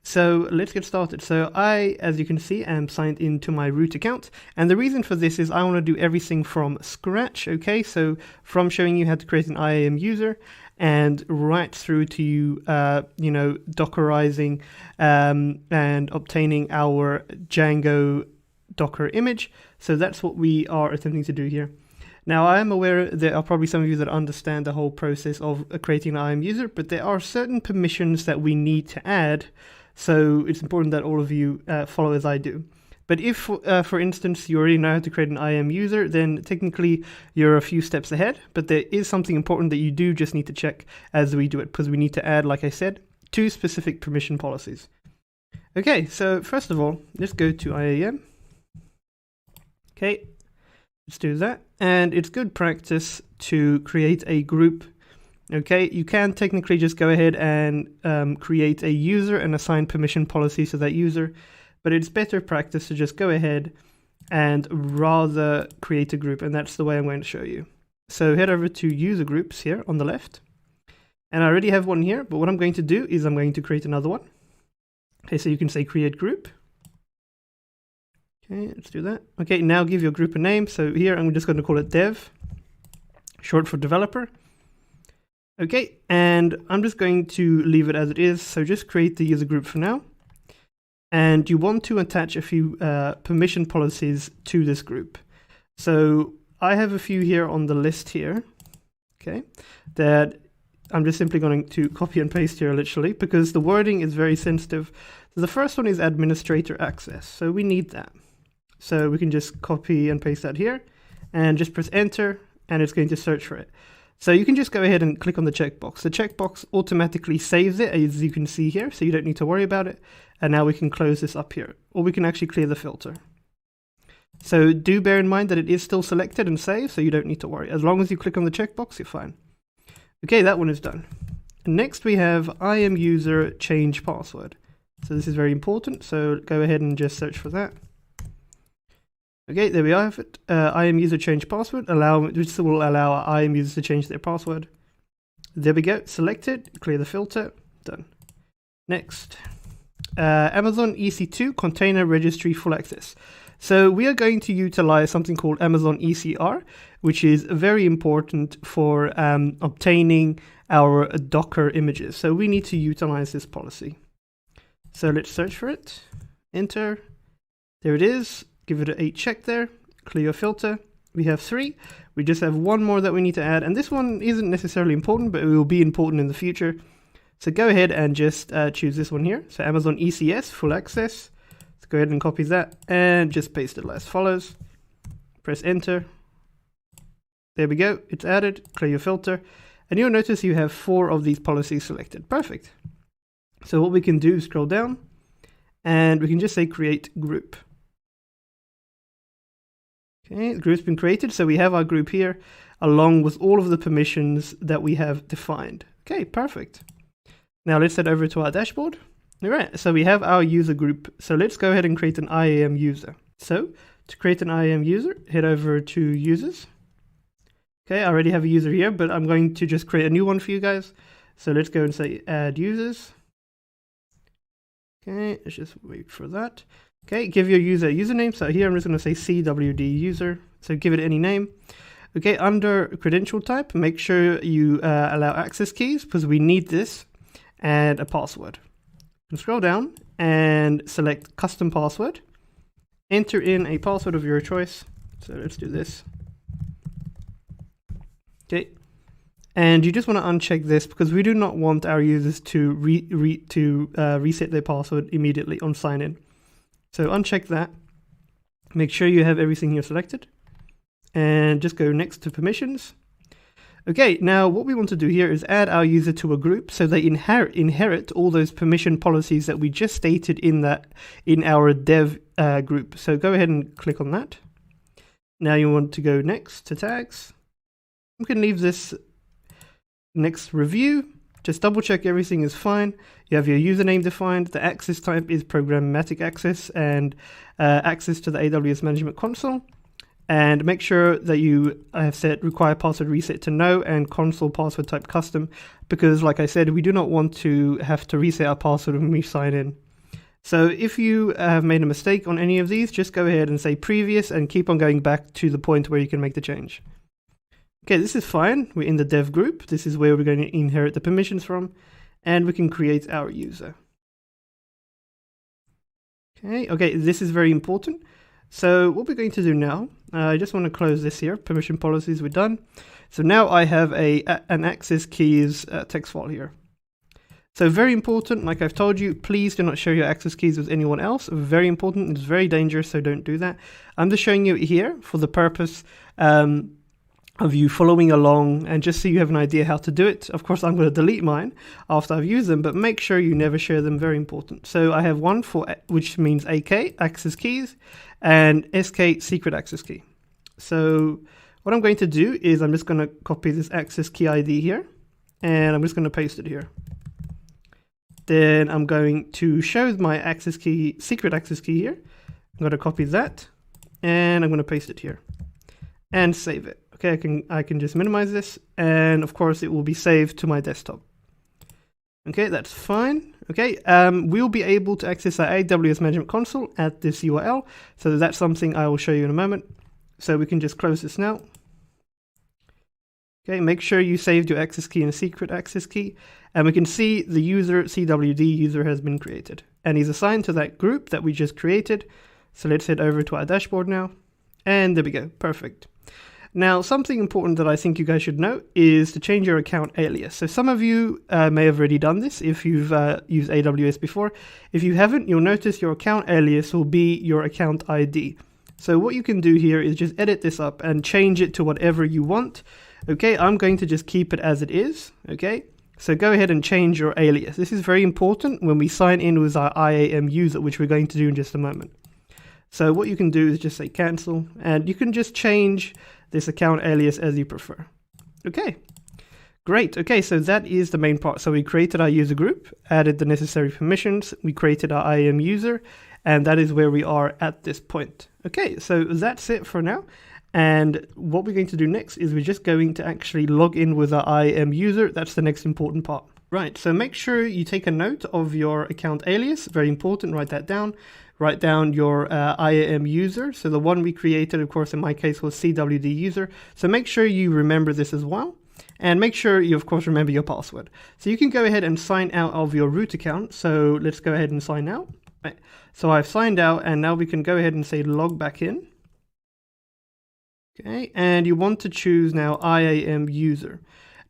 so let's get started. So I, as you can see, am signed into my root account. And the reason for this is I want to do everything from scratch. Okay, so from showing you how to create an IAM user and right through to Dockerizing and obtaining our Django Docker image. So that's what we are attempting to do here. Now, I am aware there are probably some of you that understand the whole process of creating an IAM user, but there are certain permissions that we need to add. So it's important that all of you follow as I do. But if, for instance, you already know how to create an IAM user, then technically you're a few steps ahead. But there is something important that you do just need to check as we do it, because we need to add, like I said, 2 specific permission policies. Okay, so first of all, let's go to IAM. Okay, let's do that. And it's good practice to create a group. Okay, you can technically just go ahead and create a user and assign permission policies to that user. But it's better practice to just go ahead and rather create a group. And that's the way I'm going to show you. So head over to user groups here on the left. And I already have one here, but what I'm going to do is I'm going to create another one. Okay, so you can say create group. Okay, let's do that. Okay, now give your group a name. So here I'm just going to call it dev, short for developer. Okay, and I'm just going to leave it as it is. So just create the user group for now. And you want to attach a few permission policies to this group. So I have a few here on the list here, okay, that I'm just simply going to copy and paste here literally because the wording is very sensitive. So the first one is administrator access. So we need that. So we can just copy and paste that here and just press enter and it's going to search for it. So you can just go ahead and click on the checkbox. The checkbox automatically saves it, as you can see here, so you don't need to worry about it. And now we can close this up here, or we can actually clear the filter. So do bear in mind that it is still selected and saved, so you don't need to worry. As long as you click on the checkbox, you're fine. Okay, that one is done. Next we have IAM user change password. So this is very important, so go ahead and just search for that. Okay, there we have it. IAM user change password, which will allow our IAM users to change their password. There we go, select it, clear the filter, done. Next, Amazon EC2 container registry full access. So we are going to utilize something called Amazon ECR, which is very important for obtaining our Docker images. So we need to utilize this policy. So let's search for it, enter, there it is. Give it a check there, clear your filter. We have 3. We just have one more that we need to add. And this one isn't necessarily important, but it will be important in the future. So go ahead and just choose this one here. So Amazon ECS, full access. So go ahead and copy that and just paste it as follows. Press enter. There we go, it's added, clear your filter. And you'll notice you have 4 of these policies selected. Perfect. So what we can do is scroll down and we can just say create group. Okay, the group's been created, so we have our group here along with all of the permissions that we have defined. Okay, perfect. Now let's head over to our dashboard. All right, so we have our user group. So let's go ahead and create an IAM user. So to create an IAM user, head over to users. Okay, I already have a user here, but I'm going to just create a new one for you guys. So let's go and say add users. Okay, let's just wait for that. Okay, give your user a username. So here I'm just going to say CWD user. So give it any name. Okay, under credential type, make sure you allow access keys because we need this, and a password. And scroll down and select custom password. Enter in a password of your choice. So let's do this. Okay, And you just want to uncheck this because we do not want our users to reset their password immediately on sign in. So uncheck that. Make sure you have everything here selected. And just go next to permissions. Okay, now what we want to do here is add our user to a group so they inherit all those permission policies that we just stated in our dev group. So go ahead and click on that. Now you want to go next to tags. We can leave this next review. Just double check everything is fine. You have your username defined. The access type is programmatic access and access to the AWS Management Console. And make sure that you have set require password reset to no and console password type custom, because like I said, we do not want to have to reset our password when we sign in. So if you have made a mistake on any of these, just go ahead and say previous and keep on going back to the point where you can make the change. Okay, this is fine. We're in the dev group. This is where we're going to inherit the permissions from, and we can create our user. Okay, this is very important. So what we're going to do now, I just want to close this here. Permission policies, we're done. So now I have an access keys text file here. So very important, like I've told you, please do not share your access keys with anyone else. Very important, it's very dangerous, so don't do that. I'm just showing you here for the purpose of you following along and just so you have an idea how to do it. Of course, I'm going to delete mine after I've used them, but make sure you never share them, very important. So I have one for, which means AK, access keys, and SK, secret access key. So what I'm going to do is I'm just going to copy this access key ID here, and I'm just going to paste it here. Then I'm going to show my access key, secret access key here. I'm going to copy that, and I'm going to paste it here, and save it. Okay, I can just minimize this, and of course it will be saved to my desktop. Okay, that's fine. Okay, we'll be able to access our AWS Management Console at this URL, so that's something I will show you in a moment. So we can just close this now. Okay, make sure you saved your access key and secret access key, and we can see the user, CWD user, has been created, and he's assigned to that group that we just created. So let's head over to our dashboard now, and there we go, perfect. Now, something important that I think you guys should know is to change your account alias. So some of you may have already done this if you've used AWS before. If you haven't, you'll notice your account alias will be your account ID. So what you can do here is just edit this up and change it to whatever you want. Okay, I'm going to just keep it as it is. Okay, so go ahead and change your alias. This is very important when we sign in with our IAM user, which we're going to do in just a moment. So what you can do is just say cancel, and you can just change this account alias as you prefer. Okay, great. Okay, so that is the main part. So we created our user group, added the necessary permissions, we created our IAM user, and that is where we are at this point. Okay, so that's it for now. And what we're going to do next is we're just going to actually log in with our IAM user. That's the next important part. Right, so make sure you take a note of your account alias. Very important, write that down. Write down your IAM user. So the one we created, of course, in my case was CWD user. So make sure you remember this as well. And make sure you, of course, remember your password. So you can go ahead and sign out of your root account. So let's go ahead and sign out. Right. So I've signed out, and now we can go ahead and say log back in. Okay, and you want to choose now IAM user.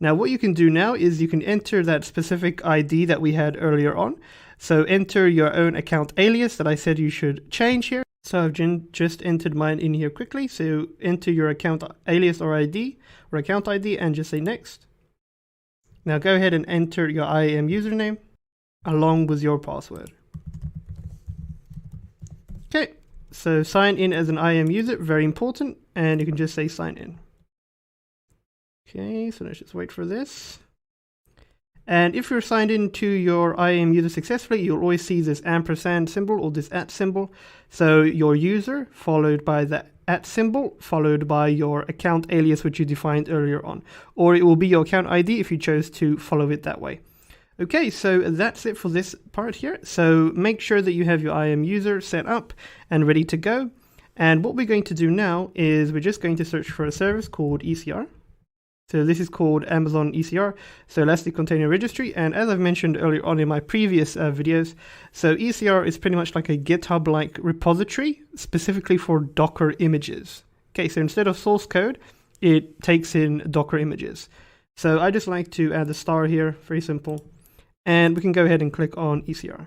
Now what you can do now is you can enter that specific ID that we had earlier on. So enter your own account alias that I said you should change here. So I've just entered mine in here quickly. So enter your account alias or ID or account ID and just say next. Now go ahead and enter your IAM username along with your password. Okay, so sign in as an IAM user, very important, and you can just say sign in. Okay, so let's just wait for this. And if you're signed in to your IAM user successfully, you'll always see this ampersand symbol or this @ symbol. So your user followed by the @ symbol followed by your account alias, which you defined earlier on. Or it will be your account ID if you chose to follow it that way. Okay, so that's it for this part here. So make sure that you have your IAM user set up and ready to go. And what we're going to do now is we're just going to search for a service called ECR. So this is called Amazon ECR, so Elastic Container Registry. And as I've mentioned earlier on in my previous videos, so ECR is pretty much like a GitHub-like repository, specifically for Docker images. Okay, so instead of source code, it takes in Docker images. So I just like to add the star here, very simple. And we can go ahead and click on ECR.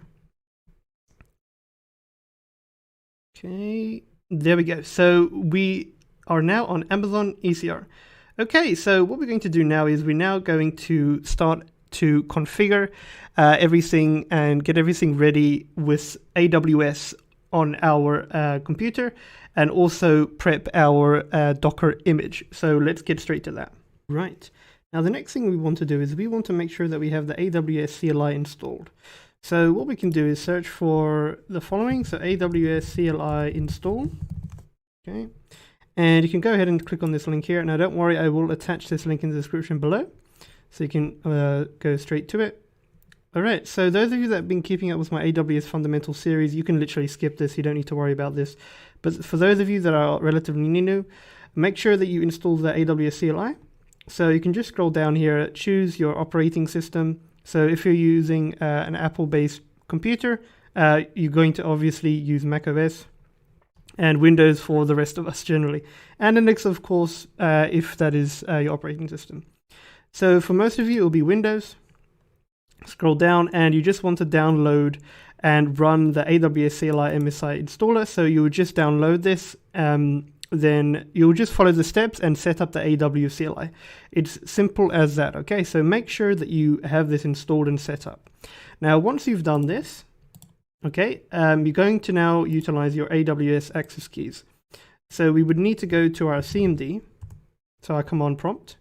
Okay, there we go. So we are now on Amazon ECR. Okay, so what we're going to do now is we're now going to start to configure everything and get everything ready with AWS on our computer, and also prep our Docker image. So let's get straight to that. Right, now the next thing we want to do is we want to make sure that we have the AWS CLI installed. So what we can do is search for the following, so AWS CLI install, okay, and you can go ahead and click on this link here. Now don't worry, I will attach this link in the description below, so you can go straight to it. Alright, so those of you that have been keeping up with my AWS Fundamental series, you can literally skip this, you don't need to worry about this. But for those of you that are relatively new, make sure that you install the AWS CLI. So you can just scroll down here, choose your operating system. So if you're using an Apple-based computer, you're going to obviously use macOS, and Windows for the rest of us generally. And Linux, of course, if that is your operating system. So for most of you, it will be Windows. Scroll down, and you just want to download and run the AWS CLI MSI installer. So you would just download this, then you'll just follow the steps and set up the AWS CLI. It's simple as that, okay? So make sure that you have this installed and set up. Now, once you've done this, okay, you're going to now utilize your AWS access keys. So we would need to go to our CMD, so our command prompt,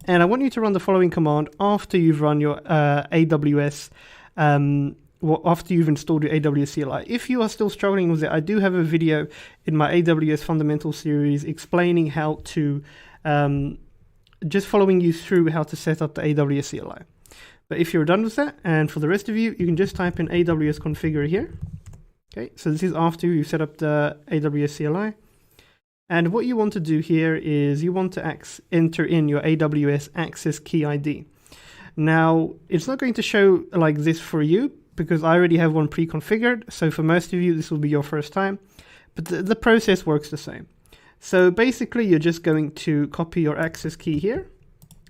and I want you to run the following command after you've run your AWS, after you've installed your AWS CLI. If you are still struggling with it, I do have a video in my AWS Fundamental series explaining how to, just following you through how to set up the AWS CLI. But if you're done with that, and for the rest of you, you can just type in AWS configure here. Okay, so this is after you set up the AWS CLI. And what you want to do here is you want to enter in your AWS access key ID. Now, it's not going to show like this for you because I already have one pre-configured. So for most of you, this will be your first time, but the process works the same. So basically, you're just going to copy your access key here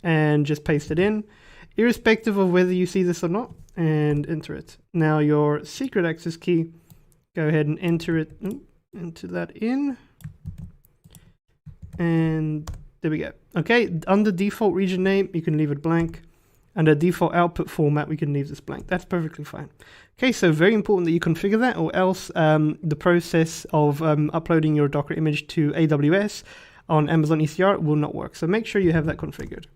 and just paste it in, irrespective of whether you see this or not, and enter it. Now your secret access key, go ahead and enter it, enter that in. And there we go. Okay, under default region name, you can leave it blank. Under default output format, we can leave this blank. That's perfectly fine. Okay, so very important that you configure that, or else the process of uploading your Docker image to AWS on Amazon ECR will not work. So make sure you have that configured.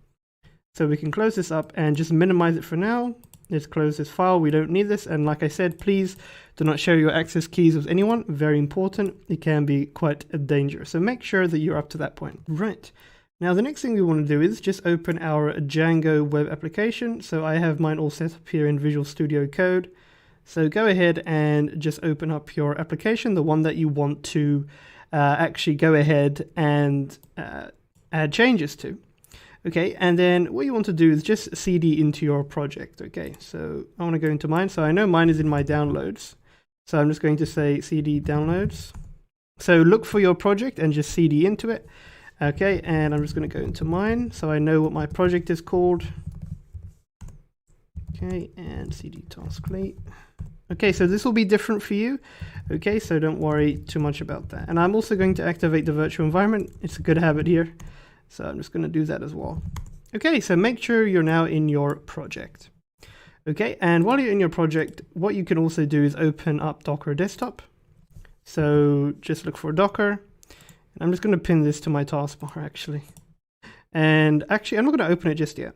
So we can close this up and just minimize it for now. Let's close this file. We don't need this. And like I said, please do not share your access keys with anyone. Very important. It can be quite a danger. So make sure that you're up to that point. Right. Now, the next thing we want to do is just open our Django web application. So I have mine all set up here in Visual Studio Code. So go ahead and just open up your application, the one that you want to actually go ahead and add changes to. Okay, and then what you want to do is just CD into your project. Okay, so I want to go into mine. So I know mine is in my downloads. So I'm just going to say CD downloads. So look for your project and just CD into it. Okay, and I'm just going to go into mine. So I know what my project is called. Okay, and CD tasklate. Okay, so this will be different for you. Okay, so don't worry too much about that. And I'm also going to activate the virtual environment. It's a good habit here. So I'm just going to do that as well. Okay, so make sure you're now in your project. Okay, and while you're in your project, what you can also do is open up Docker Desktop. So just look for Docker. And I'm just going to pin this to my taskbar actually. And actually, I'm not going to open it just yet.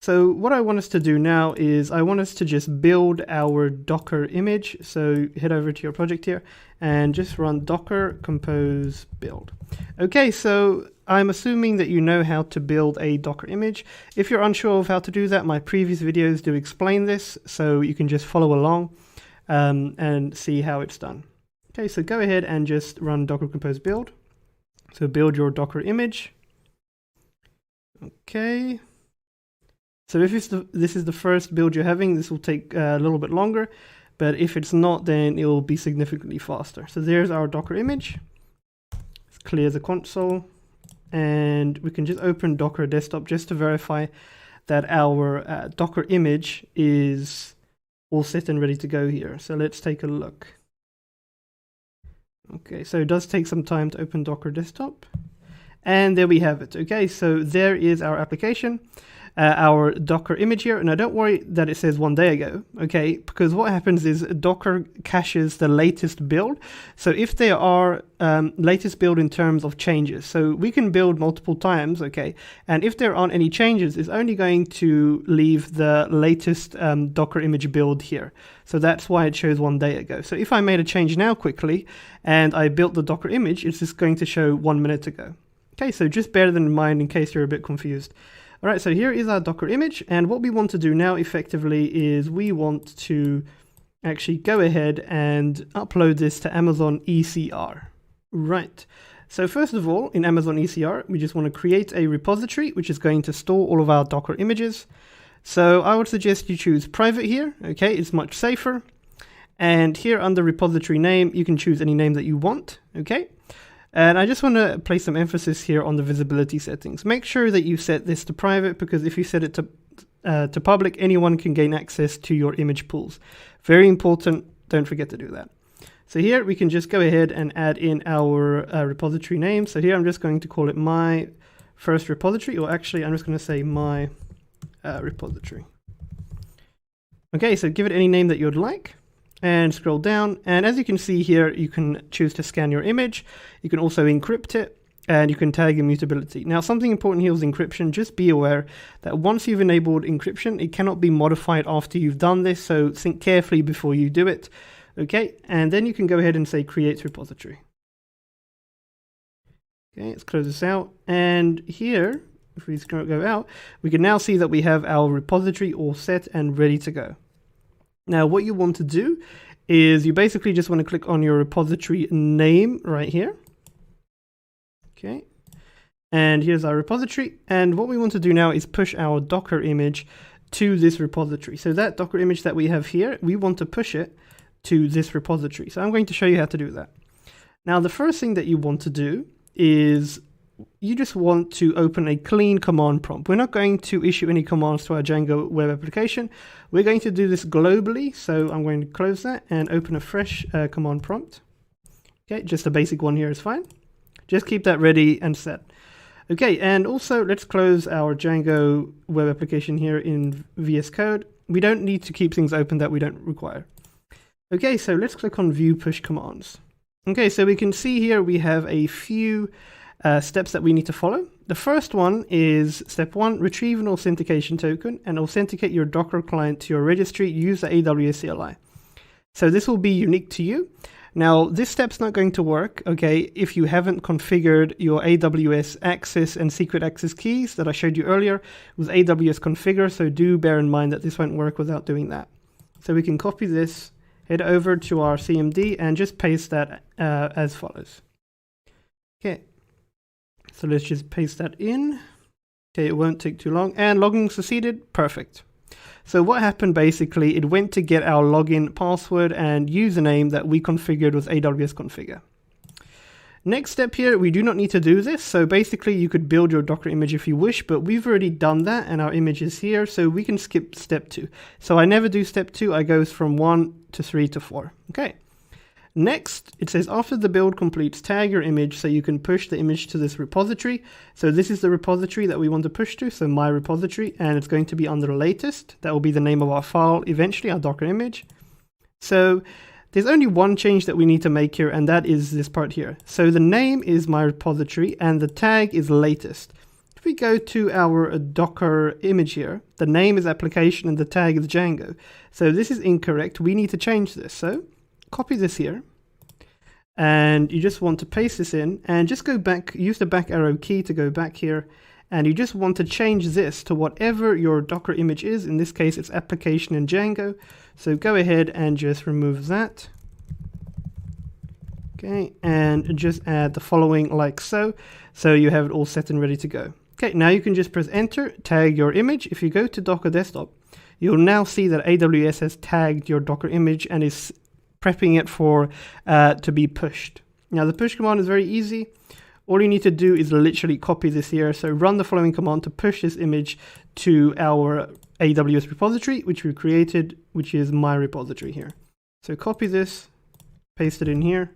So what I want us to do now is I want us to just build our Docker image. So head over to your project here and just run docker compose build. Okay, so I'm assuming that you know how to build a Docker image. If you're unsure of how to do that, my previous videos do explain this, so you can just follow along and see how it's done. Okay, so go ahead and just run docker compose build. So build your Docker image. Okay. So if this is the first build you're having, this will take a little bit longer, but if it's not, then it will be significantly faster. So there's our Docker image. Let's clear the console and we can just open Docker Desktop just to verify that our Docker image is all set and ready to go here. So let's take a look. Okay, so it does take some time to open Docker Desktop. And there we have it. Okay, so there is our application, our Docker image here. Now don't worry that it says 1 day ago, okay, because what happens is Docker caches the latest build. So if there are latest build in terms of changes, so we can build multiple times, okay, and if there aren't any changes, it's only going to leave the latest Docker image build here. So that's why it shows 1 day ago. So if I made a change now quickly and I built the Docker image, it's just going to show 1 minute ago. Okay, so just bear that in mind in case you're a bit confused. All right, so here is our Docker image, and what we want to do now effectively is we want to actually go ahead and upload this to Amazon ECR. Right, so first of all, in Amazon ECR, we just want to create a repository which is going to store all of our Docker images. So I would suggest you choose private here, okay, it's much safer. And here under repository name, you can choose any name that you want, okay? And I just want to place some emphasis here on the visibility settings. Make sure that you set this to private, because if you set it to public, anyone can gain access to your image pools. Very important, don't forget to do that. So here we can just go ahead and add in our repository name. So here I'm just going to call it my first repository, or actually I'm just going to say my repository. Okay, so give it any name that you'd like. And scroll down, and as you can see here, you can choose to scan your image. You can also encrypt it, and you can tag immutability. Now, something important here is encryption. Just be aware that once you've enabled encryption, it cannot be modified after you've done this, so think carefully before you do it. Okay, and then you can go ahead and say create repository. Okay, let's close this out, and here, if we go out, we can now see that we have our repository all set and ready to go. Now, what you want to do is you basically just want to click on your repository name right here. Okay. And here's our repository. And what we want to do now is push our Docker image to this repository. So that Docker image that we have here, we want to push it to this repository. So I'm going to show you how to do that. Now, the first thing that you want to do is you just want to open a clean command prompt. We're not going to issue any commands to our Django web application. We're going to do this globally. So I'm going to close that and open a fresh command prompt. Okay, just a basic one here is fine. Just keep that ready and set. Okay, and also let's close our Django web application here in VS Code. We don't need to keep things open that we don't require. Okay, so let's click on View Push Commands. Okay, so we can see here we have a few steps that we need to follow. The first one is step 1, retrieve an authentication token and authenticate your Docker client to your registry. Use the AWS CLI. So this will be unique to you. Now, this step's not going to work, okay, if you haven't configured your AWS access and secret access keys that I showed you earlier with AWS configure. So do bear in mind that this won't work without doing that. So we can copy this, head over to our CMD and just paste that as follows. Okay. So let's just paste that in. Okay, it won't take too long. And login succeeded, perfect. So what happened basically, it went to get our login password and username that we configured with AWS configure. Next step here, we do not need to do this. So basically you could build your Docker image if you wish, but we've already done that and our image is here. So we can skip step 2. So I never do step 2, I go from 1 to 3 to 4. Okay. Next, it says after the build completes, tag your image so you can push the image to this repository. So this is the repository that we want to push to, so my repository, and it's going to be under latest. That will be the name of our file eventually, our Docker image. So there's only one change that we need to make here, and that is this part here. So the name is my repository and the tag is latest. If we go to our Docker image here, the name is application and the tag is Django. So this is incorrect. We need to change this. So copy this here, and you just want to paste this in and just go back, use the back arrow key to go back here, and you just want to change this to whatever your Docker image is. In this case, it's application and Django. So go ahead and just remove that. Okay, and just add the following like so. So you have it all set and ready to go. Okay, now you can just press enter, tag your image. If you go to Docker Desktop, you'll now see that AWS has tagged your Docker image and is prepping it for to be pushed. Now the push command is very easy. all you need to do is literally copy this here. So run the following command to push this image to our AWS repository, which we created, which is my repository here. So copy this, paste it in here.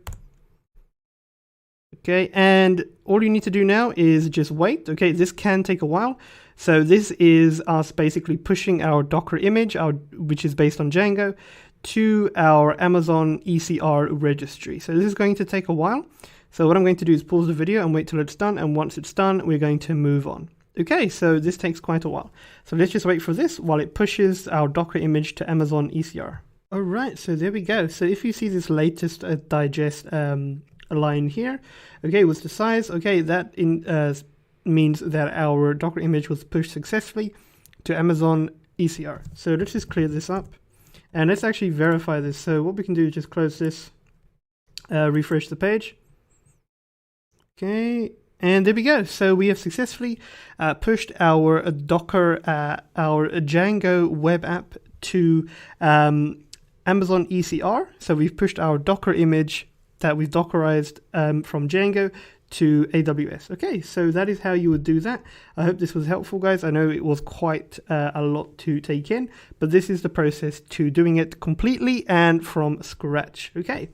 Okay, and all you need to do now is just wait. Okay, this can take a while. So this is us basically pushing our Docker image, which is based on Django, to our Amazon ECR registry. So this is going to take a while. So what I'm going to do is pause the video and wait till it's done. And once it's done, we're going to move on. Okay, so this takes quite a while. So let's just wait for this while it pushes our Docker image to Amazon ECR. All right, so there we go. So if you see this latest digest line here, okay, with the size, okay, that means that our Docker image was pushed successfully to Amazon ECR. So let's just clear this up and let's actually verify this. So what we can do is just close this, refresh the page. Okay, and there we go. So we have successfully pushed our Docker, our Django web app to Amazon ECR. So we've pushed our Docker image that we've Dockerized from Django to AWS. Okay, so that is how you would do that. I hope this was helpful, guys. I know it was quite a lot to take in, but this is the process to doing it completely and from scratch. Okay.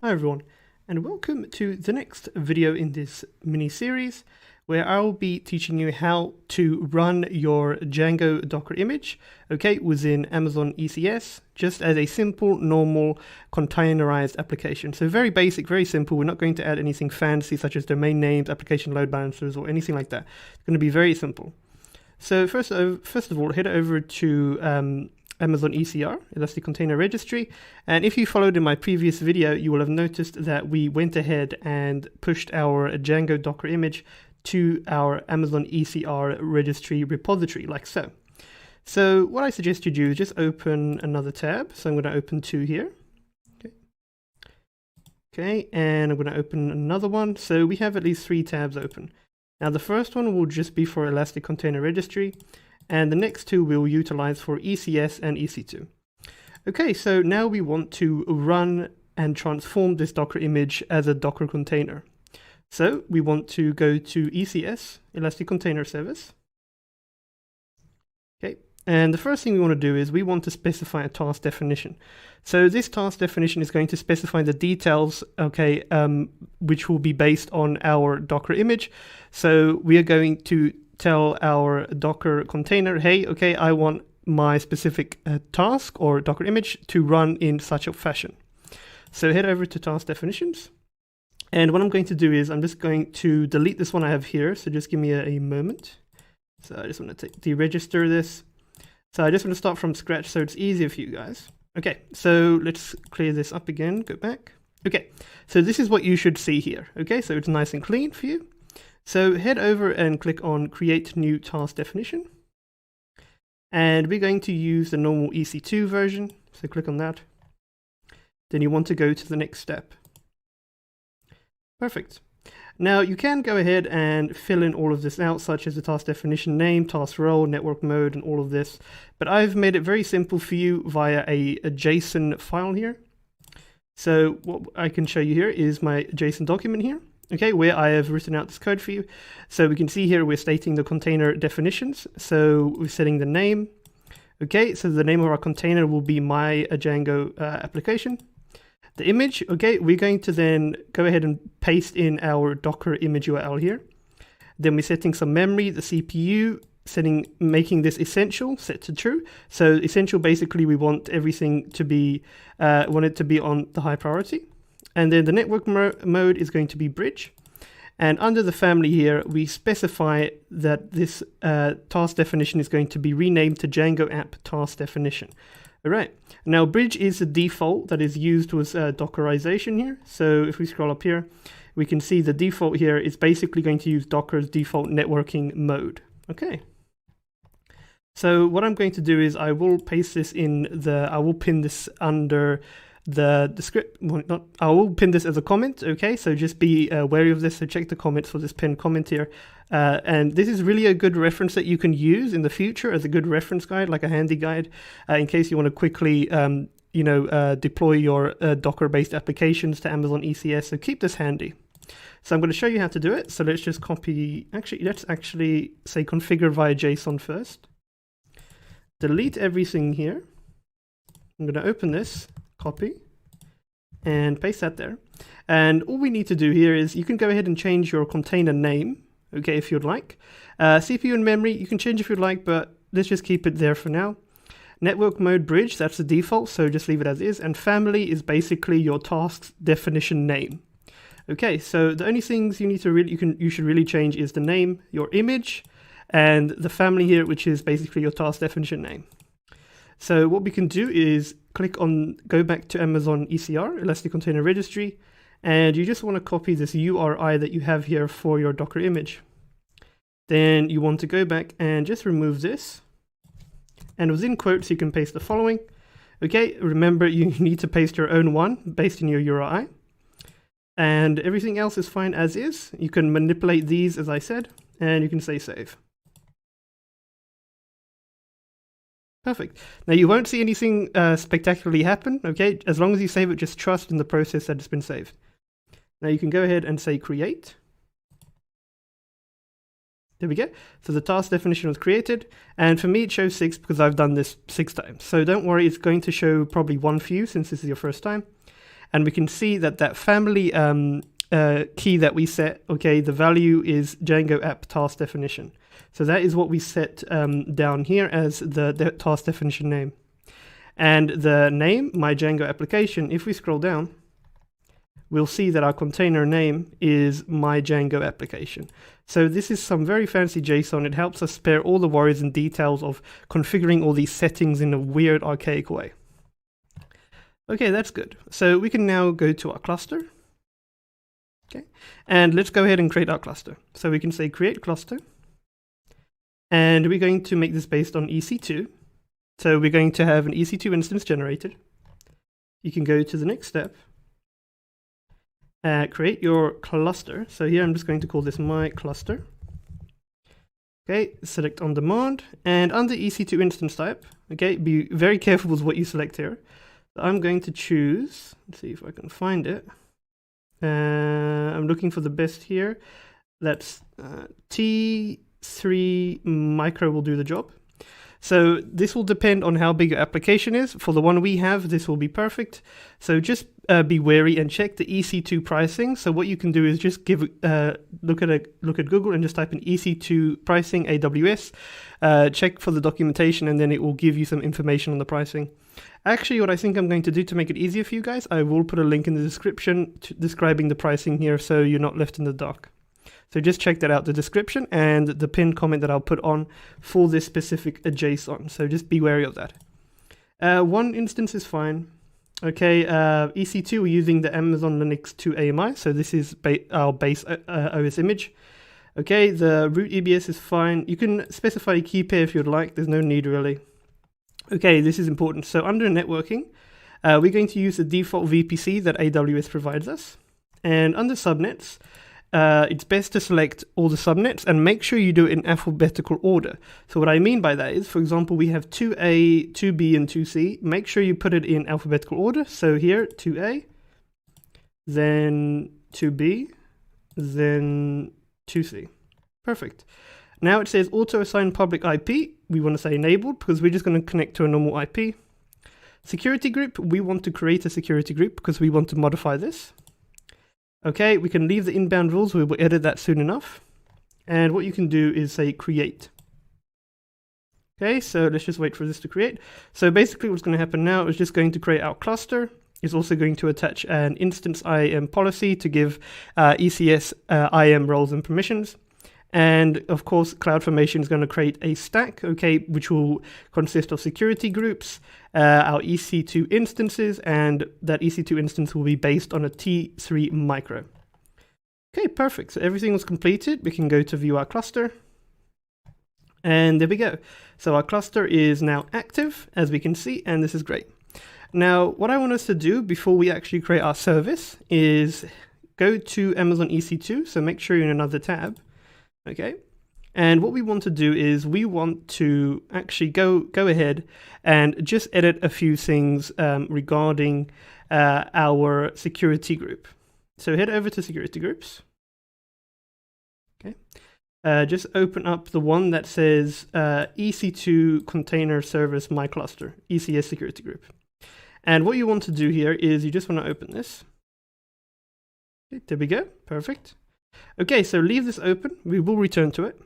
Hi everyone, and welcome to the next video in this mini series where I'll be teaching you how to run your Django Docker image, okay, within Amazon ECS, just as a simple, normal, containerized application. So very basic, very simple. We're not going to add anything fancy such as domain names, application load balancers, or anything like that. It's going to be very simple. So first of all, head over to Amazon ECR, Elastic Container Registry. And if you followed in my previous video, you will have noticed that we went ahead and pushed our Django Docker image to our Amazon ECR registry repository, like so. So what I suggest you do is just open another tab. So I'm going to open 2 here. Okay, and I'm going to open another one. So we have at least 3 tabs open. Now the first one will just be for Elastic Container Registry, and the next 2 we'll utilize for ECS and EC2. Okay, so now we want to run and transform this Docker image as a Docker container. So we want to go to ECS, Elastic Container Service. Okay, and the first thing we want to do is we want to specify a task definition. So this task definition is going to specify the details, okay, which will be based on our Docker image. So we are going to tell our Docker container, hey, okay, I want my specific task or Docker image to run in such a fashion. So head over to task definitions. And what I'm going to do is I'm just going to delete this one I have here. So just give me a moment. So I just want to deregister this. So I just want to start from scratch so it's easier for you guys. Okay, so let's clear this up again, go back. Okay, so this is what you should see here. Okay, so it's nice and clean for you. So head over and click on Create New Task Definition. And we're going to use the normal EC2 version. So click on that. Then you want to go to the next step. Perfect. Now you can go ahead and fill in all of this out, such as the task definition name, task role, network mode, and all of this. But I've made it very simple for you via a JSON file here. So what I can show you here is my JSON document here. Okay, where I have written out this code for you. So we can see here we're stating the container definitions. So we're setting the name. Okay, so the name of our container will be my Django application. The image, okay, we're going to then go ahead and paste in our Docker image URL here. Then we're setting some memory, the CPU, making this essential, set to true. So essential, basically we want everything to be, want it to be on the high priority. And then the network mode is going to be bridge. And under the family here, we specify that this task definition is going to be renamed to Django app task definition. All right. Now, bridge is the default that is used with Dockerization here. So if we scroll up here, we can see the default here is basically going to use Docker's default networking mode. Okay. So what I'm going to do is I will paste this I will pin this under the script. Well, I will pin this as a comment. Okay, so just be wary of this. So check the comments for this pinned comment here. And this is really a good reference that you can use in the future as a good reference guide, like a handy guide, in case you want to quickly deploy your Docker-based applications to Amazon ECS. So keep this handy. So I'm going to show you how to do it. So let's just copy, let's actually say configure via JSON first. Delete everything here. I'm going to open this, copy, and paste that there. And all we need to do here is you can go ahead and change your container name, okay, if you'd like. CPU and memory, you can change if you'd like, but let's just keep it there for now. Network mode bridge, that's the default, so just leave it as is. And family is basically your task's definition name. Okay, so the only things you need to you should really change is the name, your image, and the family here, which is basically your task definition name. So what we can do is go back to Amazon ECR, Elastic Container Registry, and you just want to copy this URI that you have here for your Docker image. Then you want to go back and just remove this. And within quotes, you can paste the following. Okay, remember you need to paste your own one based on your URI. And everything else is fine as is. You can manipulate these, as I said, and you can say save. Perfect. Now you won't see anything spectacularly happen, okay? As long as you save it, just trust in the process that it's been saved. Now you can go ahead and say create. There we go. So the task definition was created, and for me it shows 6 because I've done this 6 times. So don't worry, it's going to show probably 1 for you since this is your first time. And we can see that family key that we set, okay, the value is Django app task definition. So that is what we set down here as the task definition name. And the name, my Django application, if we scroll down, we'll see that our container name is my Django application. So this is some very fancy JSON. It helps us spare all the worries and details of configuring all these settings in a weird, archaic way. Okay, that's good. So we can now go to our cluster. Okay, and let's go ahead and create our cluster. So we can say create cluster. And we're going to make this based on EC2. So we're going to have an EC2 instance generated. You can go to the next step. Create your cluster. So here I'm just going to call this my cluster. Okay, select on demand. And under EC2 instance type, okay, be very careful with what you select here. So I'm going to choose, let's see if I can find it. I'm looking for the best here. That's T3 micro will do the job. So this will depend on how big your application is. For the one we have, this will be perfect. So just be wary and check the EC2 pricing. So what you can do is just look at Google and just type in EC2 pricing AWS. Check for the documentation, and then it will give you some information on the pricing. Actually, what I think I'm going to do to make it easier for you guys, I will put a link in the description describing the pricing here, so you're not left in the dark. So just check that out, the description and the pinned comment that I'll put on for this specific JSON. So just be wary of that. One instance is fine. Okay, EC2, we're using the Amazon Linux 2 AMI. So this is our base OS image. Okay, the root EBS is fine. You can specify a key pair if you'd like. There's no need really. Okay, this is important. So under networking, we're going to use the default VPC that AWS provides us. And under subnets, it's best to select all the subnets and make sure you do it in alphabetical order. So what I mean by that is, for example, we have 2A, 2B, and 2C. Make sure you put it in alphabetical order. So here, 2A, then 2B, then 2C. Perfect. Now it says auto assign public IP. We want to say enabled because we're just going to connect to a normal IP. Security group, we want to create a security group because we want to modify this. Okay, we can leave the inbound rules. We will edit that soon enough. And what you can do is say create. Okay, so let's just wait for this to create. So basically what's going to happen now is just going to create our cluster. It's also going to attach an instance IAM policy to give ECS IAM roles and permissions. And of course, CloudFormation is going to create a stack, okay, which will consist of security groups, our EC2 instances, and that EC2 instance will be based on a T3 micro. Okay, perfect. So everything was completed. We can go to view our cluster. And there we go. So our cluster is now active, as we can see, and this is great. Now, what I want us to do before we actually create our service is go to Amazon EC2. So make sure you're in another tab. Okay, And what we want to do is we want to actually go ahead and just edit a few things regarding our security group. So head over to security groups. Okay. Just open up the one that says EC2 Container Service My Cluster, ECS Security Group. And what you want to do here is you just want to open this. Okay, there we go. Perfect. Okay, so leave this open. We will return to it.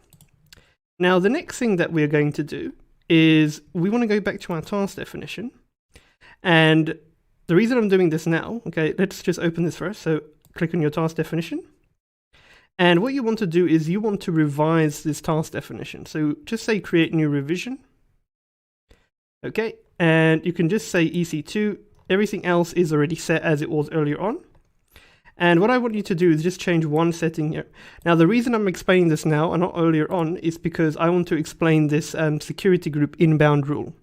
Now, the next thing that we're going to do is we want to go back to our task definition. And the reason I'm doing this now, okay, let's just open this first. So click on your task definition. And what you want to do is you want to revise this task definition. So just say create new revision. Okay, and you can just say EC2. Everything else is already set as it was earlier on. And what I want you to do is just change one setting here. Now, the reason I'm explaining this now and not earlier on is because I want to explain this security group inbound rule.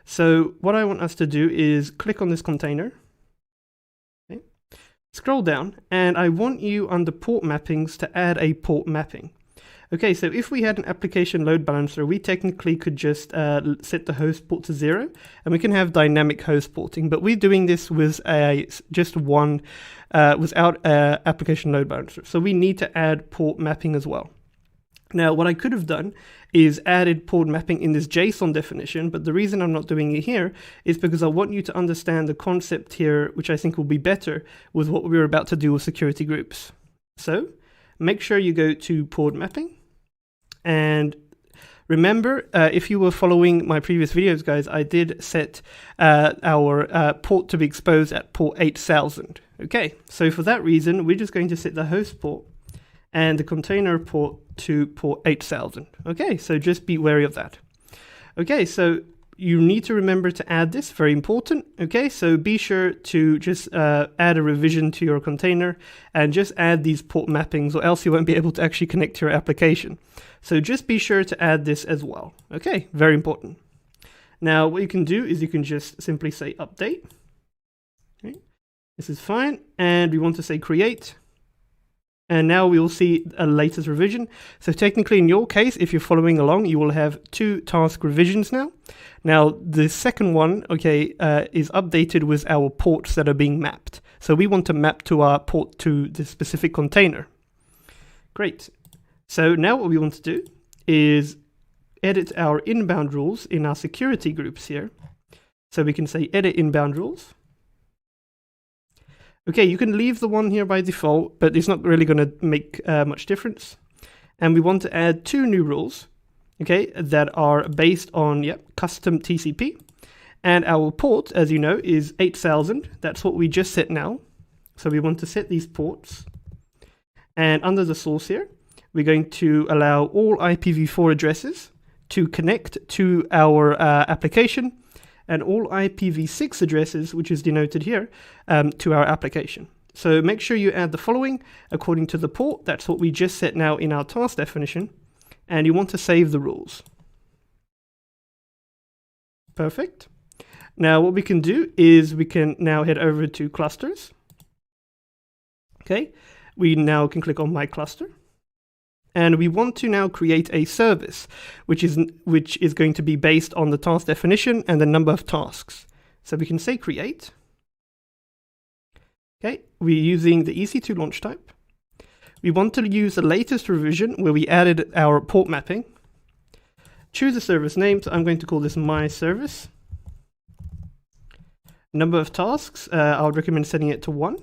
So what I want us to do is click on this container. Okay. Scroll down, and I want you under port mappings to add a port mapping. Okay, so if we had an application load balancer, we technically could just set the host port to 0, and we can have dynamic host porting. But we're doing this with just one, without application load balancer. So we need to add port mapping as well. Now, what I could have done is added port mapping in this JSON definition, but the reason I'm not doing it here is because I want you to understand the concept here, which I think will be better with what we're about to do with security groups. So make sure you go to port mapping. And remember, if you were following my previous videos, guys, I did set our port to be exposed at port 8000. Okay, so for that reason, we're just going to set the host port and the container port to port 8000. Okay, so just be wary of that. Okay, so you need to remember to add this, very important. Okay, so be sure to just add a revision to your container and just add these port mappings, or else you won't be able to actually connect to your application. So just be sure to add this as well. Okay, very important. Now, what you can do is you can just simply say update. Okay, this is fine. And we want to say create. And now we will see a latest revision. So technically, in your case, if you're following along, you will have 2 task revisions now. Now, the second one, okay, is updated with our ports that are being mapped. So we want to map to our port to the specific container. Great. So now what we want to do is edit our inbound rules in our security groups here. So we can say edit inbound rules. Okay, you can leave the one here by default, but it's not really going to make much difference. And we want to add 2 new rules, okay, that are based on custom TCP. And our port, as you know, is 8000. That's what we just set now. So we want to set these ports. And under the source here, we're going to allow all IPv4 addresses to connect to our application, and all IPv6 addresses, which is denoted here, to our application. So make sure you add the following according to the port. That's what we just set now in our task definition. And you want to save the rules. Perfect. Now what we can do is we can now head over to clusters. Okay, we now can click on my cluster. And we want to now create a service, which is going to be based on the task definition and the number of tasks. So we can say create. Okay, we're using the EC2 launch type. We want to use the latest revision where we added our port mapping. Choose a service name, so I'm going to call this my service. Number of tasks, I would recommend setting it to 1.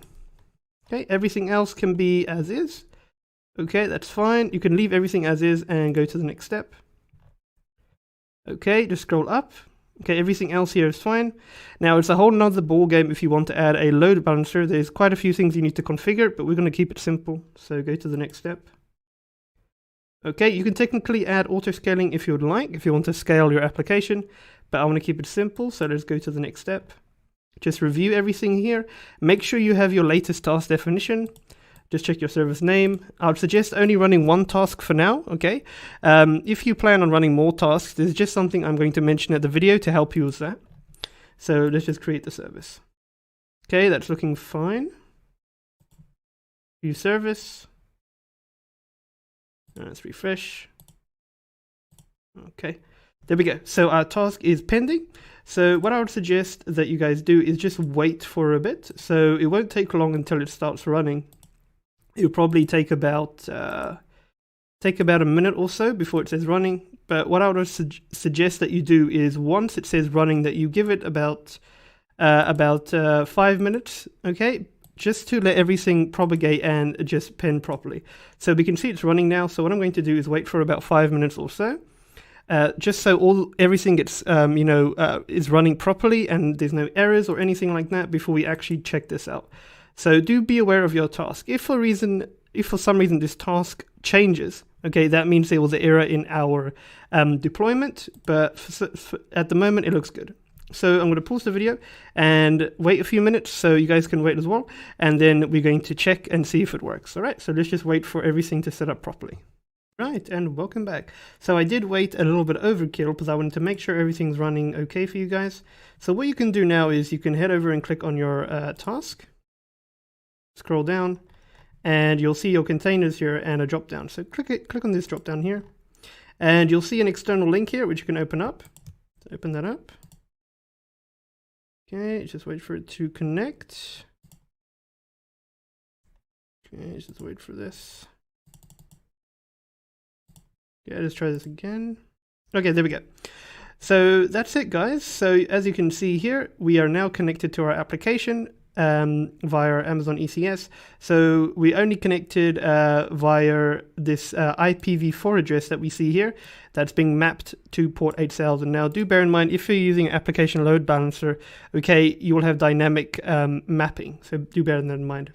Okay, everything else can be as is. Okay, that's fine. You can leave everything as is and go to the next step. Okay, just scroll up. Okay, everything else here is fine. Now, it's a whole nother ball game if you want to add a load balancer. There's quite a few things you need to configure, but we're going to keep it simple. So go to the next step. Okay, you can technically add auto-scaling if you would like, if you want to scale your application, but I want to keep it simple. So let's go to the next step. Just review everything here. Make sure you have your latest task definition. Just check your service name. I would suggest only running 1 task for now, okay? If you plan on running more tasks, this is just something I'm going to mention at the video to help you with that. So let's just create the service. Okay, that's looking fine. View service. Let's refresh. Okay, there we go. So our task is pending. So what I would suggest that you guys do is just wait for a bit. So it won't take long until it starts running. It'll probably take about a minute or so before it says running. But what I would suggest that you do is once it says running, that you give it about 5 minutes, okay, just to let everything propagate and just pen properly. So we can see it's running now. So what I'm going to do is wait for about 5 minutes or so, just so everything gets is running properly and there's no errors or anything like that before we actually check this out. So do be aware of your task. If for some reason this task changes, okay, that means there was an error in our deployment, but at the moment it looks good. So I'm going to pause the video and wait a few minutes so you guys can wait as well, and then we're going to check and see if it works. All right, so let's just wait for everything to set up properly. Right, and welcome back. So I did wait a little bit overkill because I wanted to make sure everything's running okay for you guys. So what you can do now is you can head over and click on your task, scroll down, and you'll see your containers here and a drop down. So click on this drop down here, and you'll see an external link here which you can open up. So open that up. Okay, just wait for it to connect. Okay, just wait for this. Yeah, let's try this again. Okay, there we go. So that's it, guys. So as you can see here, we are now connected to our application via Amazon ECS. So we only connected via this IPv4 address that we see here that's being mapped to port 8000. Now do bear in mind, if you're using application load balancer, okay, you will have dynamic mapping, so do bear that in mind.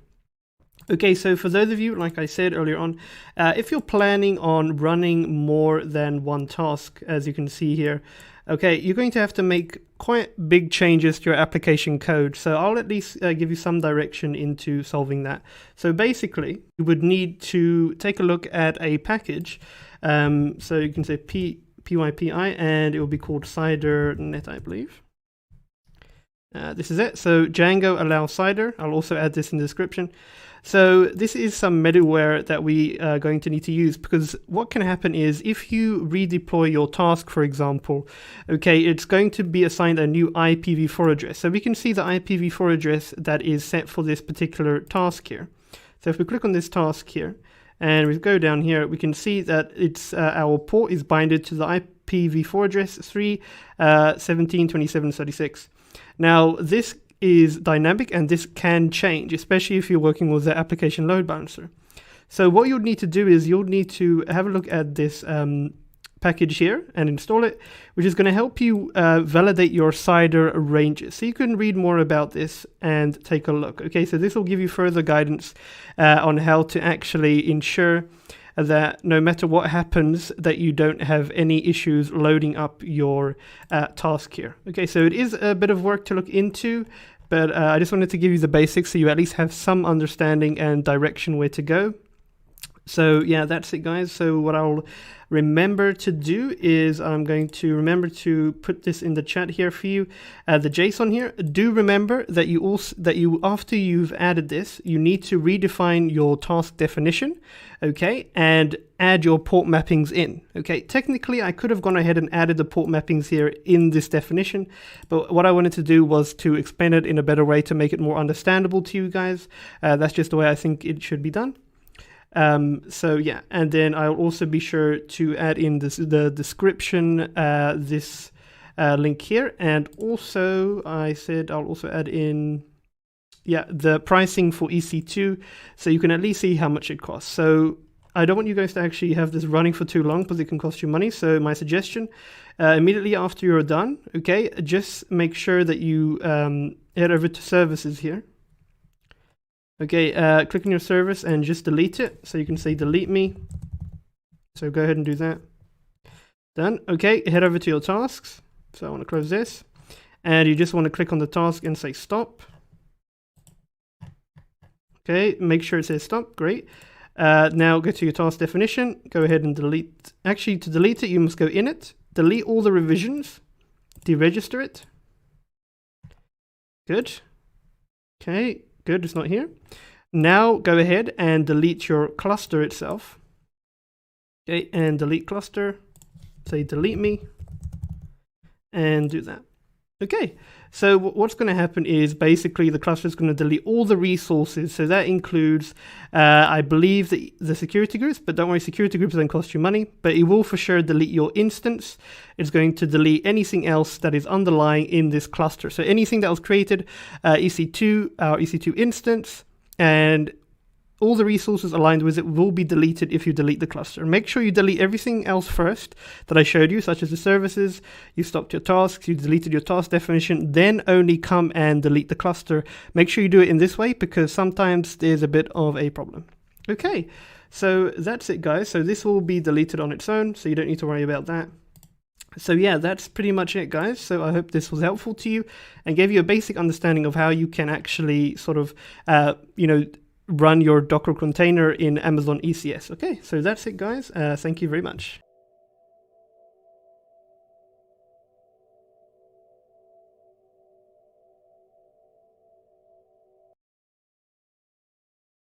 Okay, so for those of you, like I said earlier on, if you're planning on running more than one task, as you can see here, okay, you're going to have to make quite big changes to your application code. So I'll at least give you some direction into solving that. So basically, you would need to take a look at a package. So you can say PYPI, and it will be called CiderNet, I believe. This is it. So Django allows Cider. I'll also add this in the description. So this is some middleware that we are going to need to use, because what can happen is if you redeploy your task, for example, okay, it's going to be assigned a new IPv4 address. So we can see the IPv4 address that is set for this particular task here. So if we click on this task here and we go down here, we can see that it's our port is binded to the IPv4 address 3.17.27.36. Now this is dynamic and this can change, especially if you're working with the application load balancer. So what you'll need to do is you'll need to have a look at this package here and install it, which is going to help you validate your Cider ranges. So you can read more about this and take a look. Okay, so this will give you further guidance on how to actually ensure that no matter what happens, that you don't have any issues loading up your task here. Okay, so it is a bit of work to look into, but I just wanted to give you the basics so you at least have some understanding and direction where to go. So yeah, that's it, guys. So what I'll remember to do is I'm going to remember to put this in the chat here for you. The JSON here. Do remember that you after you've added this, you need to redefine your task definition, okay, and add your port mappings in. Okay, technically I could have gone ahead and added the port mappings here in this definition, but what I wanted to do was to explain it in a better way to make it more understandable to you guys. That's just the way I think it should be done. So yeah, and then I'll also be sure to add in the description this link here, and also I said I'll also add in the pricing for EC2, so you can at least see how much it costs. So I don't want you guys to actually have this running for too long because it can cost you money. So my suggestion, immediately after you're done, okay, just make sure that you head over to services here. Okay, click on your service and just delete it. So you can say delete me. So go ahead and do that. Done. Okay, head over to your tasks. So I want to close this. And you just want to click on the task and say stop. Okay, make sure it says stop. Great. Now go to your task definition. Go ahead and delete. Actually, to delete it, you must go in it. Delete all the revisions. Deregister it. Good. Okay. Good, it's not here. Now go ahead and delete your cluster itself. Okay, and delete cluster. say delete me, and do that. Okay, so what's going to happen is basically the cluster is going to delete all the resources. So that includes, I believe, the security groups, but don't worry, security groups don't cost you money, but it will for sure delete your instance. It's going to delete anything else that is underlying in this cluster. So anything that was created, EC2, our EC2 instance, and all the resources aligned with it will be deleted if you delete the cluster. Make sure you delete everything else first that I showed you, such as the services, you stopped your tasks, you deleted your task definition, then only come and delete the cluster. Make sure you do it in this way because sometimes there's a bit of a problem. Okay, so that's it, guys. So this will be deleted on its own, so you don't need to worry about that. So yeah, that's pretty much it, guys. So I hope this was helpful to you and gave you a basic understanding of how you can actually sort of, run your Docker container in Amazon ECS. Okay, so that's it, guys. Thank you very much.